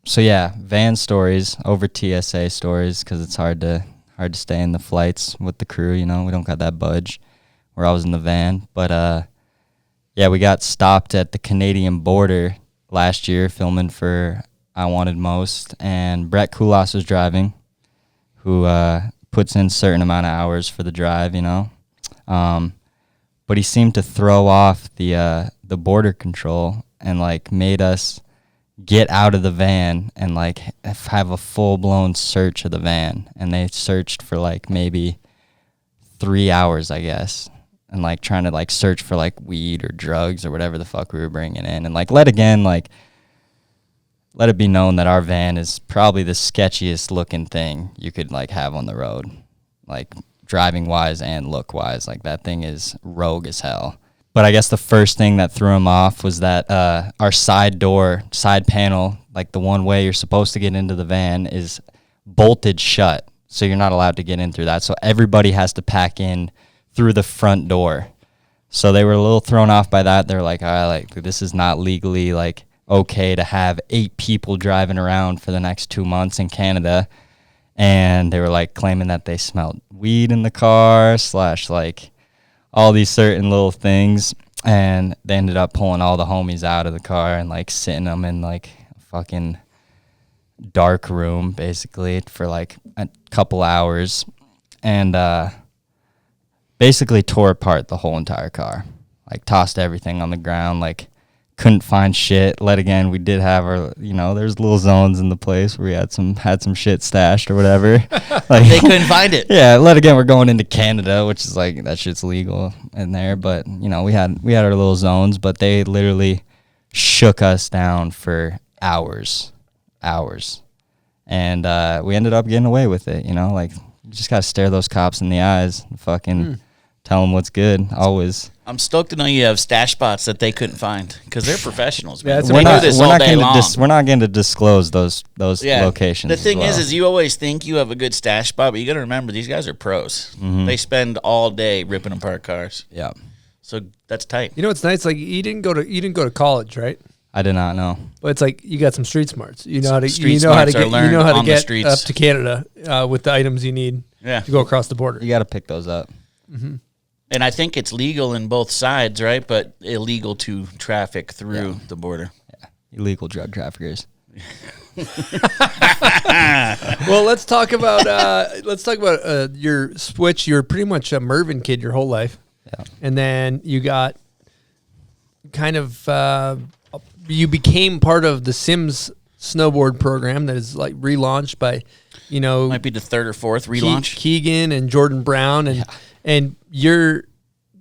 So yeah, van stories over TSA stories because it's hard to stay in the flights with the crew. You know, we don't got that budge where I was in the van. But yeah, we got stopped at the Canadian border last year filming for I Wanted Most, and Brett Koulas was driving, who puts in a certain amount of hours for the drive, you know. But he seemed to throw off the border control and like made us get out of the van and like have a full-blown search of the van. And they searched for like maybe 3 hours, I guess, and like trying to like search for like weed or drugs or whatever the fuck we were bringing in. And like let it be known that our van is probably the sketchiest looking thing you could like have on the road, like driving wise and look wise. Like that thing is rogue as hell. But I guess the first thing that threw him off was that our side panel, like the one way you're supposed to get into the van, is bolted shut. So you're not allowed to get in through that. So everybody has to pack in through the front door. So they were a little thrown off by that. They're like, this is not legally like okay to have 8 people driving around for the next 2 months in Canada. And they were like claiming that they smelled weed in the car / like all these certain little things. And they ended up pulling all the homies out of the car and like sitting them in like a fucking dark room basically for like a couple hours, and basically tore apart the whole entire car, like tossed everything on the ground, like couldn't find shit. We did have our, you know, there's little zones in the place where we had some shit stashed or whatever. Like they couldn't find it. Yeah, we're going into Canada, which is like that shit's legal in there, but you know, we had our little zones, but they literally shook us down for hours. And we ended up getting away with it, you know, like you just gotta stare those cops in the eyes and fucking tell them what's good. Always. I'm stoked to know you have stash spots that they couldn't find because they're professionals. Man. that's They do this all day long. We're not going to disclose those locations. The thing as well. is you always think you have a good stash spot, but you got to remember these guys are pros. They spend all day ripping apart cars. Yeah. So that's tight. You know what's nice? Like you didn't go to college, right? I did not know. But it's like you got some street smarts. You know how to Street you know how to smarts are get you know learned how to on the get streets. up to Canada with the items you need to go across the border. You got to pick those up. And I think it's legal in both sides, right? But illegal to traffic through the border. Yeah. Illegal drug traffickers. Well, let's talk about your switch. You're pretty much a Mervyn kid your whole life, and then you got kind of you became part of the Sims snowboard program that is like relaunched by, might be the third or fourth relaunch. Keegan and Jordan Brown, and you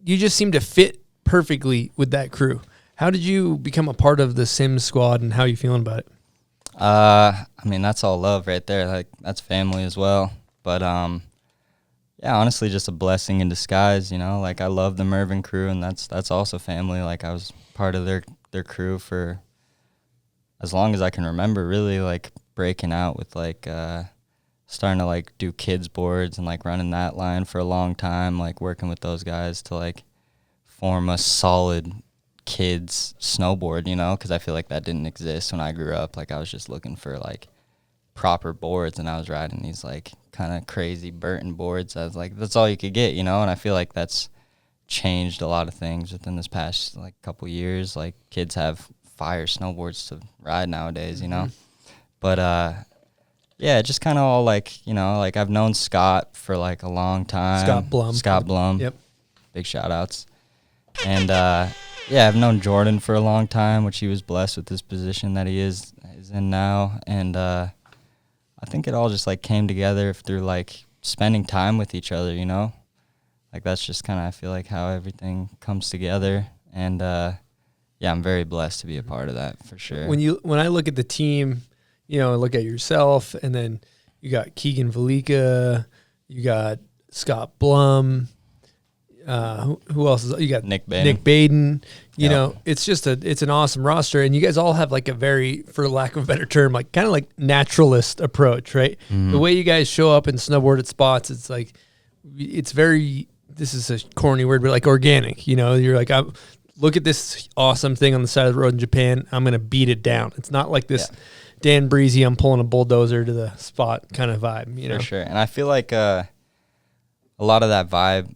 just seem to fit perfectly with that crew. How did you become a part of the Sims squad, and how are you feeling about it? I mean, that's all love right there. Like, that's family as well. But, yeah, honestly, just a blessing in disguise, Like, I love the Mervyn crew, and that's also family. Like, I was part of their crew for as long as I can remember, really, like, breaking out with, like, starting to, like, do kids boards and, like, running that line for a long time, like, working with those guys to, like, form a solid kids snowboard, because I feel like that didn't exist when I grew up. Like, I was just looking for like proper boards, and I was riding these like kind of crazy Burton boards. I was like, that's all you could get, and I feel like that's changed a lot of things within this past like couple years. Like, kids have fire snowboards to ride nowadays, but yeah, just kind of all like, like I've known Scott for like a long time. Scott Blum. Yep. Big shout outs. And yeah, I've known Jordan for a long time, which he was blessed with this position that he is in now. And I think it all just like came together through like spending time with each other, Like, that's just kind of, I feel like, how everything comes together. And yeah, I'm very blessed to be a part of that for sure. When I look at the team, look at yourself, and then you got Keegan Velika, you got Scott Blum. Who else is you got? Nick Baden. Nick Baden. You know, it's an awesome roster, and you guys all have like a very, for lack of a better term, like kind of like naturalist approach, right? Mm-hmm. The way you guys show up and snowboard at spots, it's like it's very. This is a corny word, but like organic. You're like, look at this awesome thing on the side of the road in Japan. I'm gonna beat it down. It's not like this Dan Breezy, I'm pulling a bulldozer to the spot kind of vibe. For sure, and I feel like a lot of that vibe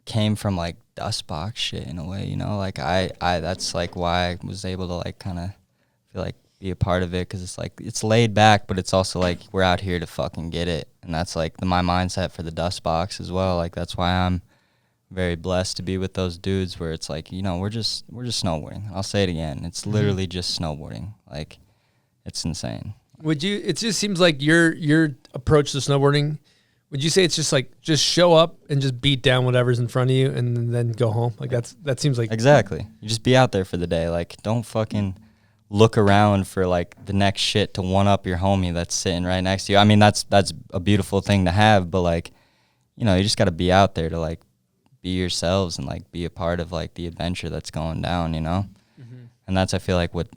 came from like dust box shit in a way, like I that's like why I was able to like kind of feel like be a part of it, because it's like it's laid back, but it's also like we're out here to fucking get it, and that's like my mindset for the dust box as well. Like, that's why I'm very blessed to be with those dudes where it's like, we're just snowboarding. I'll say it again, it's literally just snowboarding. Like, it's insane. It just seems like your approach to snowboarding, would you say it's just like, just show up and just beat down whatever's in front of you and then go home? Like, that seems like... Exactly. You just be out there for the day. Like, don't fucking look around for like the next shit to one up your homie that's sitting right next to you. I mean, that's a beautiful thing to have, but like, you just got to be out there to like be yourselves and like be a part of like the adventure that's going down, Mm-hmm. And that's, I feel like, what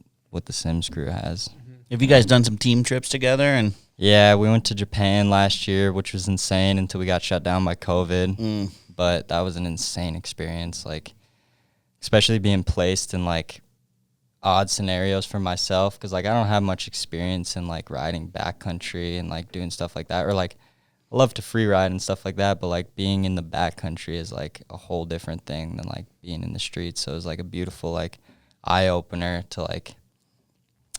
the Sims crew has. Mm-hmm. Have you guys done some team trips together? And yeah, we went to Japan last year, which was insane until we got shut down by COVID. But that was an insane experience, like, especially being placed in like odd scenarios for myself, because like I don't have much experience in like riding backcountry and like doing stuff like that, or like I love to free ride and stuff like that, but like being in the backcountry is like a whole different thing than like being in the streets. So it was like a beautiful like eye opener to like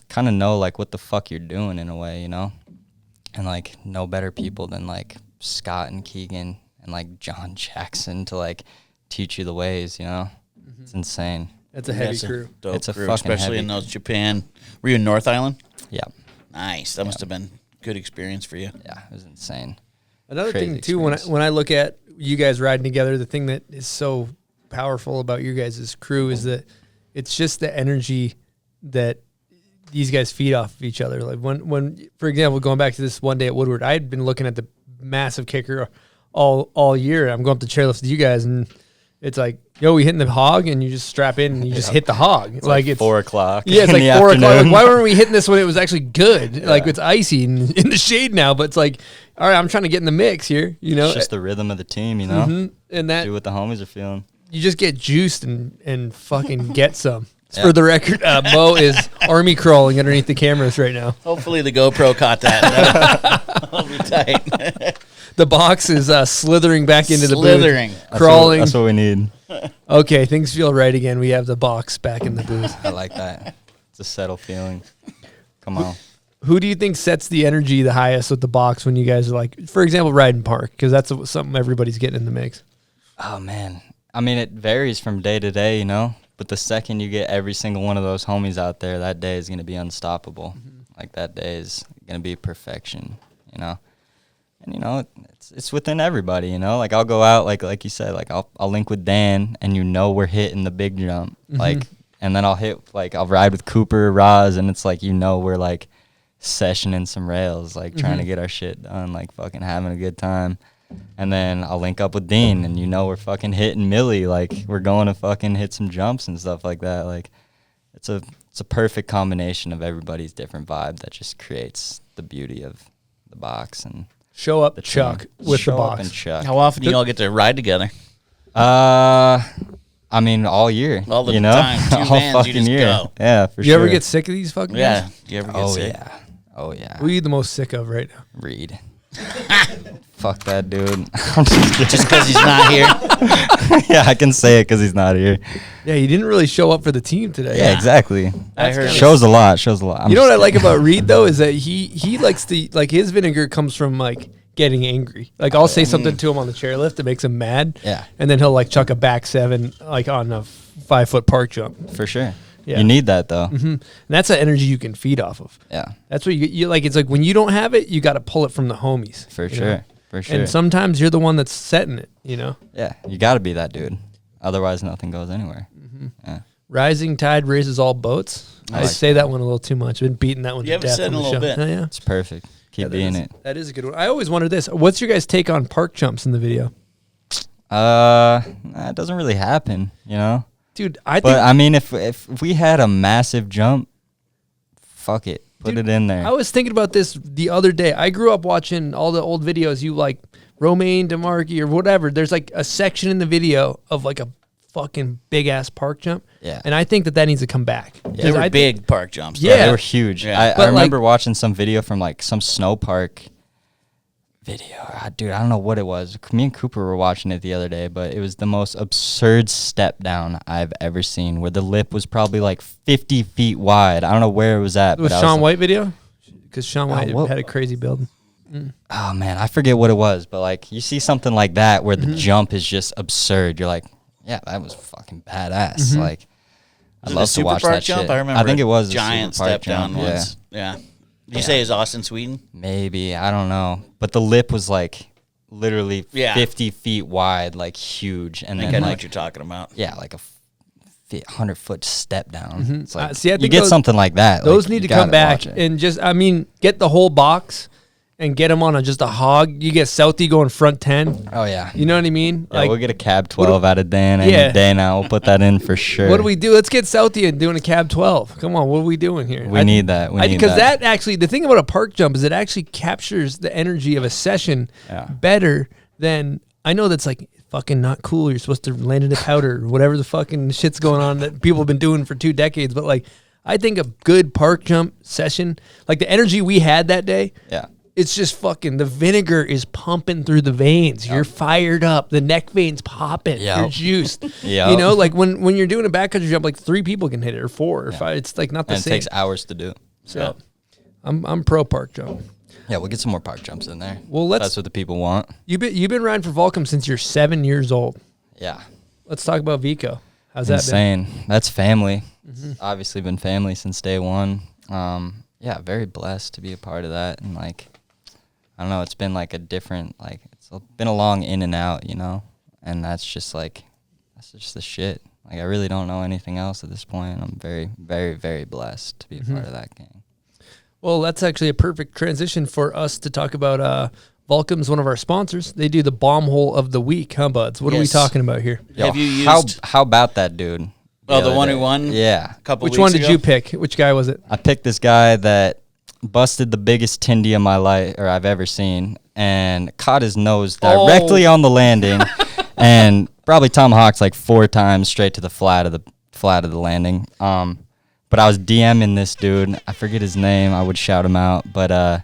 kind of know like what the fuck you're doing in a way, and like no better people than like Scott and Keegan and like John Jackson to like teach you the ways, Mm-hmm. It's insane. That's a heavy crew. It's a crew, fucking especially heavy. in those Japan. Were you in North Island? Yeah. Nice. That must have been good experience for you. Yeah, it was insane. Another Crazy thing too, experience. when I look at you guys riding together, the thing that is so powerful about your guys' crew is that it's just the energy that these guys feed off of each other. Like when for example, going back to this one day at Woodward, I had been looking at the massive kicker all year. I'm going up to chairlift with you guys, and it's like, yo, we hitting the hog, and you just strap in and you just hit the hog. It's like 4 o'clock. Yeah, it's in like the 4 o'clock. afternoon. Like, why weren't we hitting this when it was actually good? Like it's icy and in the shade now, but it's like, all right, I'm trying to get in the mix here. You know, It's just the rhythm of the team, you know? And that do what the homies are feeling. you just get juiced and fucking get some. For the record, Mo is army crawling underneath the cameras right now. Hopefully the GoPro caught that. That'll be tight. The box is slithering back into the Slithering. booth, crawling. That's what we need. Okay, things feel right again. We have the box back in the booth. I like that. It's a settled feeling. Come on. Who do you think sets the energy the highest with the box when you guys are like, for example, riding park? Because that's something everybody's getting in the mix. Oh, man. I mean, it varies from day to day, you know? But the second you get every single one of those homies out there, that day is going to be unstoppable. Like, that day is going to be perfection, you know? And, you know, it's within everybody, you know? Like, I'll go out, like you said, like, I'll link with Dan, and you know we're hitting the big jump. Like, and then I'll ride with Cooper, Roz, and it's like, you know we're, like, sessioning some rails, like, trying to get our shit done, like, fucking having a good time. And then I'll link up with Dean, and you know we're fucking hitting Millie, like we're going to fucking hit some jumps and stuff like that. Like it's a perfect combination of everybody's different vibe that just creates the beauty of the box and show up, Chuck, with the box. And Chuck. How often do you all get to ride together? I mean, all year. All the you know? time. 2 all vans, fucking you just year. go. Yeah, for You sure. ever get sick of these fucking guys? Do you ever get sick? Oh yeah. Who are you the most sick of right now? Reid. Fuck that dude. Just because he's not here. Yeah, I can say it because he's not here. Yeah, he didn't really show up for the team today. Yeah, exactly. I heard Shows a lot. You know what I like about Reid though is that he likes to, like, his vinegar comes from like getting angry. Like I'll say something to him on the chairlift that makes him mad. Yeah. And then he'll like chuck a back 7 like on a 5-foot park jump. For sure. Yeah. You need that though. And that's the energy you can feed off of. Yeah. That's what you like. It's like when you don't have it, you got to pull it from the homies. For you sure. know? For sure. And sometimes you're the one that's setting it, you know? Yeah. You got to be that dude. Otherwise, nothing goes anywhere. Yeah. Rising tide raises all boats. I like say that one a little too much. I've been beating that one You to haven't death said on in a the little show. bit. Oh, yeah. It's perfect. Keep being it. That is a good one. I always wondered this. What's your guys' take on park jumps in the video? It doesn't really happen, you know? Dude, I think... But, I mean, if we had a massive jump, fuck it. Put it in there. I was thinking about this the other day. I grew up watching all the old videos. You like Romaine DeMarchi or whatever. There's like a section in the video of like a fucking big ass park jump. Yeah. And I think that needs to come back. They were big park jumps. Yeah. They were huge. Yeah. I remember watching some video from like some snow park video. Dude, I don't know what it was. Me and Cooper were watching it the other day, but it was the most absurd step down I've ever seen, where the lip was probably like 50 feet wide. I don't know where it was at. It was but Shaun White video? Because Shaun White what- had a crazy build. Oh, man, I forget what it was, but like you see something like that where the jump is just absurd. You're like, yeah, that was fucking badass. Like, I'd Was it love a to super watch park that jump? shit. I remember. I think it was giant a super park step down jump. once. Yeah. Did you say it's Austin, Sweden? Maybe, I don't know. But the lip was like literally Yeah. 50 feet wide, like huge. And I think then I know like, what you're talking about. yeah, like a 100-foot step down. It's like, See, I you think get those- something like that. Those like, need you to come gotta back watch it. and just, I mean, get the whole box and get them on just a hog. You get Southie going front 10. Oh, yeah. You know what I mean? Yeah, we'll get a cab 12 out of Dan any Yeah. day now. We'll put that in for sure. What do we do? Let's get Southie and doing a cab 12. Come on, what are we doing here? We need that. We need because that. actually, the thing about a park jump is it actually captures the energy of a session better than, I know that's like fucking not cool. You're supposed to land in a powder or whatever the fucking shit's going on that people have been doing for 2 decades. But like, I think a good park jump session, like the energy we had that day, Yeah. it's just fucking, the vinegar is pumping through the veins. You're fired up. The neck veins popping. Yep. You're juiced. Yep. You know, like when you're doing a backcountry jump, like 3 people can hit it or 4 or 5. It's like not the And it same. takes hours to do. So I'm pro park jump. Yeah, we'll get some more park jumps in there. Well, let's- That's what the people want. You've been riding for Volcom since you're 7 years old. Yeah. Let's talk about Vico. How's that Insane. That's family. It's obviously been family since day one. Yeah, very blessed to be a part of that. And like, I don't know, it's been like a different, like, it's been a long in and out, you know? And that's just like, that's just the shit. Like, I really don't know anything else at this point. I'm very, very, very blessed to be a part of that gang. Well, that's actually a perfect transition for us to talk about Volcom's one of our sponsors. They do the bomb hole of the week, huh, buds? What are we talking about here? Yo, have you used? How about that dude? Oh, the one who won? Yeah. Which one did you pick? Which guy was it? I picked this guy that busted the biggest tindy of my life, or I've ever seen, and caught his nose directly on the landing, and probably tomahawked like 4 times straight to the flat of the landing. But I was DMing this dude. I forget his name. I would shout him out, but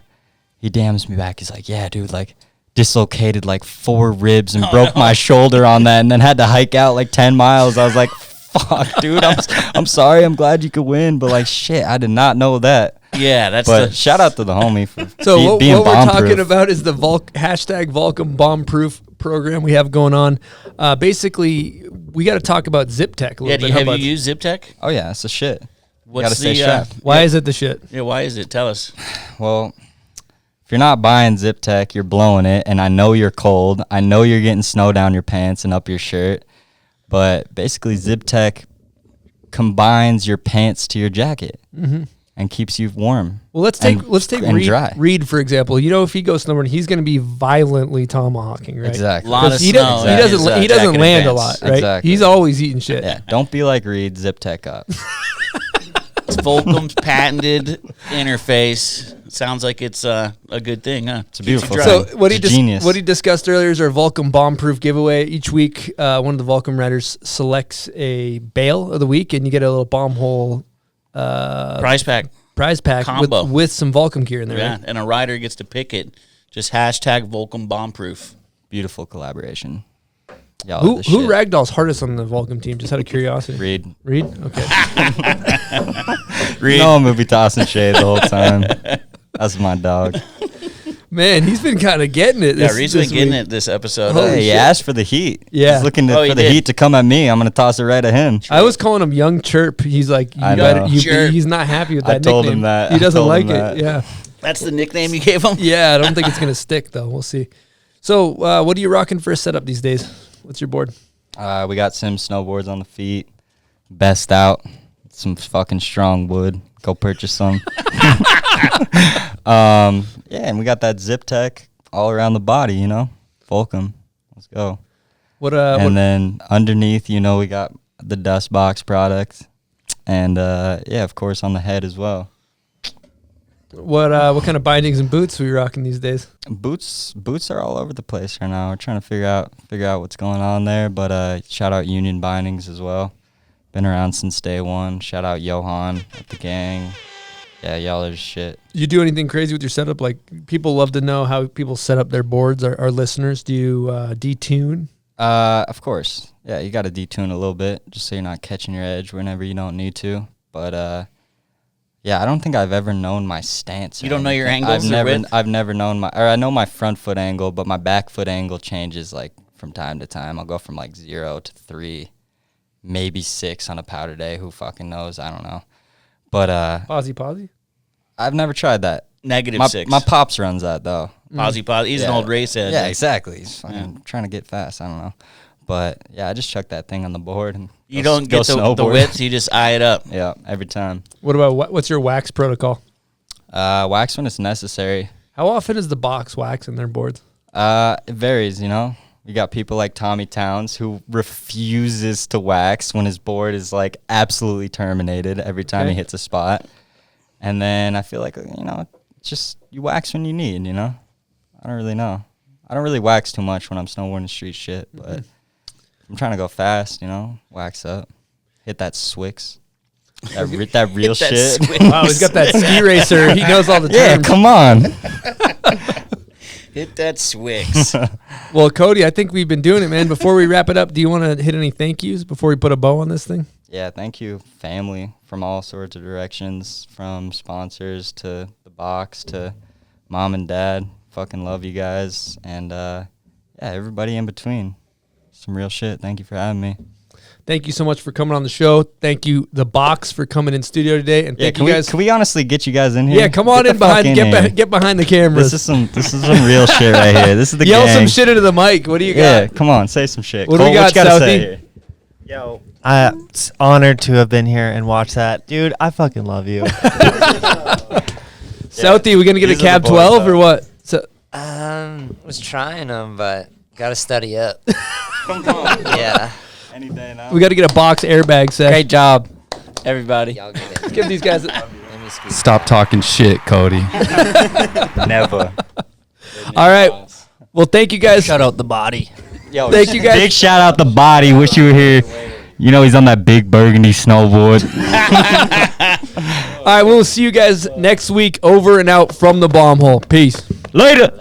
he DMs me back. He's like, "Yeah, dude, like dislocated like 4 ribs and broke my shoulder on that, and then had to hike out like 10 miles." I was like, "Fuck, dude, I'm sorry. I'm glad you could win, but like, shit, I did not know that." Yeah, that's. But shout out to the homie for so being what we're bomb-proof. talking about is the hashtag volcombombproof program we have going on. Basically, we got to talk about Zip Tech a little bit. Have you used Zip Tech? Oh yeah, it's the shit. What's gotta stay strapped. Why is it the shit? Yeah, why is it? Tell us. Well, if you're not buying Zip Tech, you're blowing it, and I know you're cold. I know you're getting snow down your pants and up your shirt, but basically Zip Tech combines your pants to your jacket and keeps you warm. Well, let's take dry. Reid, for example. You know, if he goes snowboarding, he's going to be violently tomahawking, right? Exactly. Lot of He snow. he doesn't land a lot, right? Exactly. He's always eating shit. Yeah, don't be like Reid. Zip Tech up. It's Volcom's patented interface. Sounds like it's a good thing, huh? It's a beautiful thing. So what genius. What he discussed earlier is our Volcom bomb-proof giveaway. Each week, one of the Volcom riders selects a bale of the week, and you get a little bomb hole prize pack combo with some Volcom gear in there. Yeah, right? and a rider gets to pick it. Just hashtag Volcom bombproof. Beautiful collaboration. Who ragdolls hardest on the Volcom team? Just out of curiosity. Reid. Reid? Okay. Reid. No, I'm gonna be tossing shade the whole time. That's my dog. Man, he's been kind of getting it. Reid's been getting it this episode. Hey, he asked for the heat. Yeah. He's looking for the heat to come at me. I'm gonna toss it right at him. I was calling him Young Chirp. He's like, he's not happy with that nickname. I told him that. He doesn't like it. Yeah. That's the nickname you gave him? Yeah, I don't think it's gonna stick though. We'll see. So, what are you rocking for a setup these days? What's your board? We got some snowboards on the feet. Best out. Some fucking strong wood. Go purchase some. Yeah, and we got that Zip Tech all around the body, you know? Volcom. Let's go. Then underneath, you know, we got the dust box product. And yeah, of course on the head as well. What kind of bindings and boots are we rocking these days? Boots are all over the place right now. We're trying to figure out what's going on there. But shout out Union Bindings as well. Been around since day one. Shout out Johan at the gang. Yeah, y'all are shit. You do anything crazy with your setup? Like, people love to know how people set up their boards. Our listeners, do you detune? Of course. Yeah, you got to detune a little bit just so you're not catching your edge whenever you don't need to. But yeah, I don't think I've ever known my stance. You don't know your angles? I've never known I know my front foot angle, but my back foot angle changes like from time to time. I'll go from like 0 to 3, maybe 6 on a powder day. Who fucking knows? I don't know. But Posy? I've never tried that. -6. My pops runs that though. Posy. He's an old race head. Yeah, exactly. He's fucking trying to get fast. I don't know. But yeah, I just chuck that thing on the board and you don't get the width. You just eye it up. Yeah, every time. What about what's your wax protocol? Wax when it's necessary. How often is the box waxing their boards? It varies. You know, you got people like Tommy Towns who refuses to wax when his board is like absolutely terminated every time he hits a spot. And then I feel like, you know, just you wax when you need. You know, I don't really know. I don't really wax too much when I'm snowboarding street shit, but. I'm trying to go fast, you know, wax up, hit that Swix, that real shit. Wow, he's got that ski racer. He knows all the terms. Yeah, come on. Hit that Swix. Well, Cody, I think we've been doing it, man. Before we wrap it up, do you want to hit any thank yous before we put a bow on this thing? Yeah, thank you, family, from all sorts of directions, from sponsors to the box to mom and dad. Fucking love you guys. And, yeah, everybody in between. Some real shit. Thank you for having me. Thank you so much for coming on the show. Thank you, The Box, for coming in studio today. And thank you guys. Can we honestly get you guys in here? Yeah, come on in behind. Get behind the cameras. This is some real shit right here. This is the Yell gang. some shit into the mic. What do you got? Yeah, come on, say some shit. What do we got, Southie? Yo, it's honored to have been here and watch that, dude. I fucking love you. Southie, we gonna get a cab 12 or what? So, Was trying them, but gotta study up. Come on. Yeah. Any day now. We got to get a box airbag set. Great job, everybody. Y'all get it. Give these guys. Stop talking shit, Cody. Never. All right. Well, thank you guys. Shout out the body. Yo, Thank you guys. Big shout out the body. Wish you were here. You know he's on that big burgundy snowboard. All right. We'll see you guys next week. Over and out from the bomb hole. Peace. Later.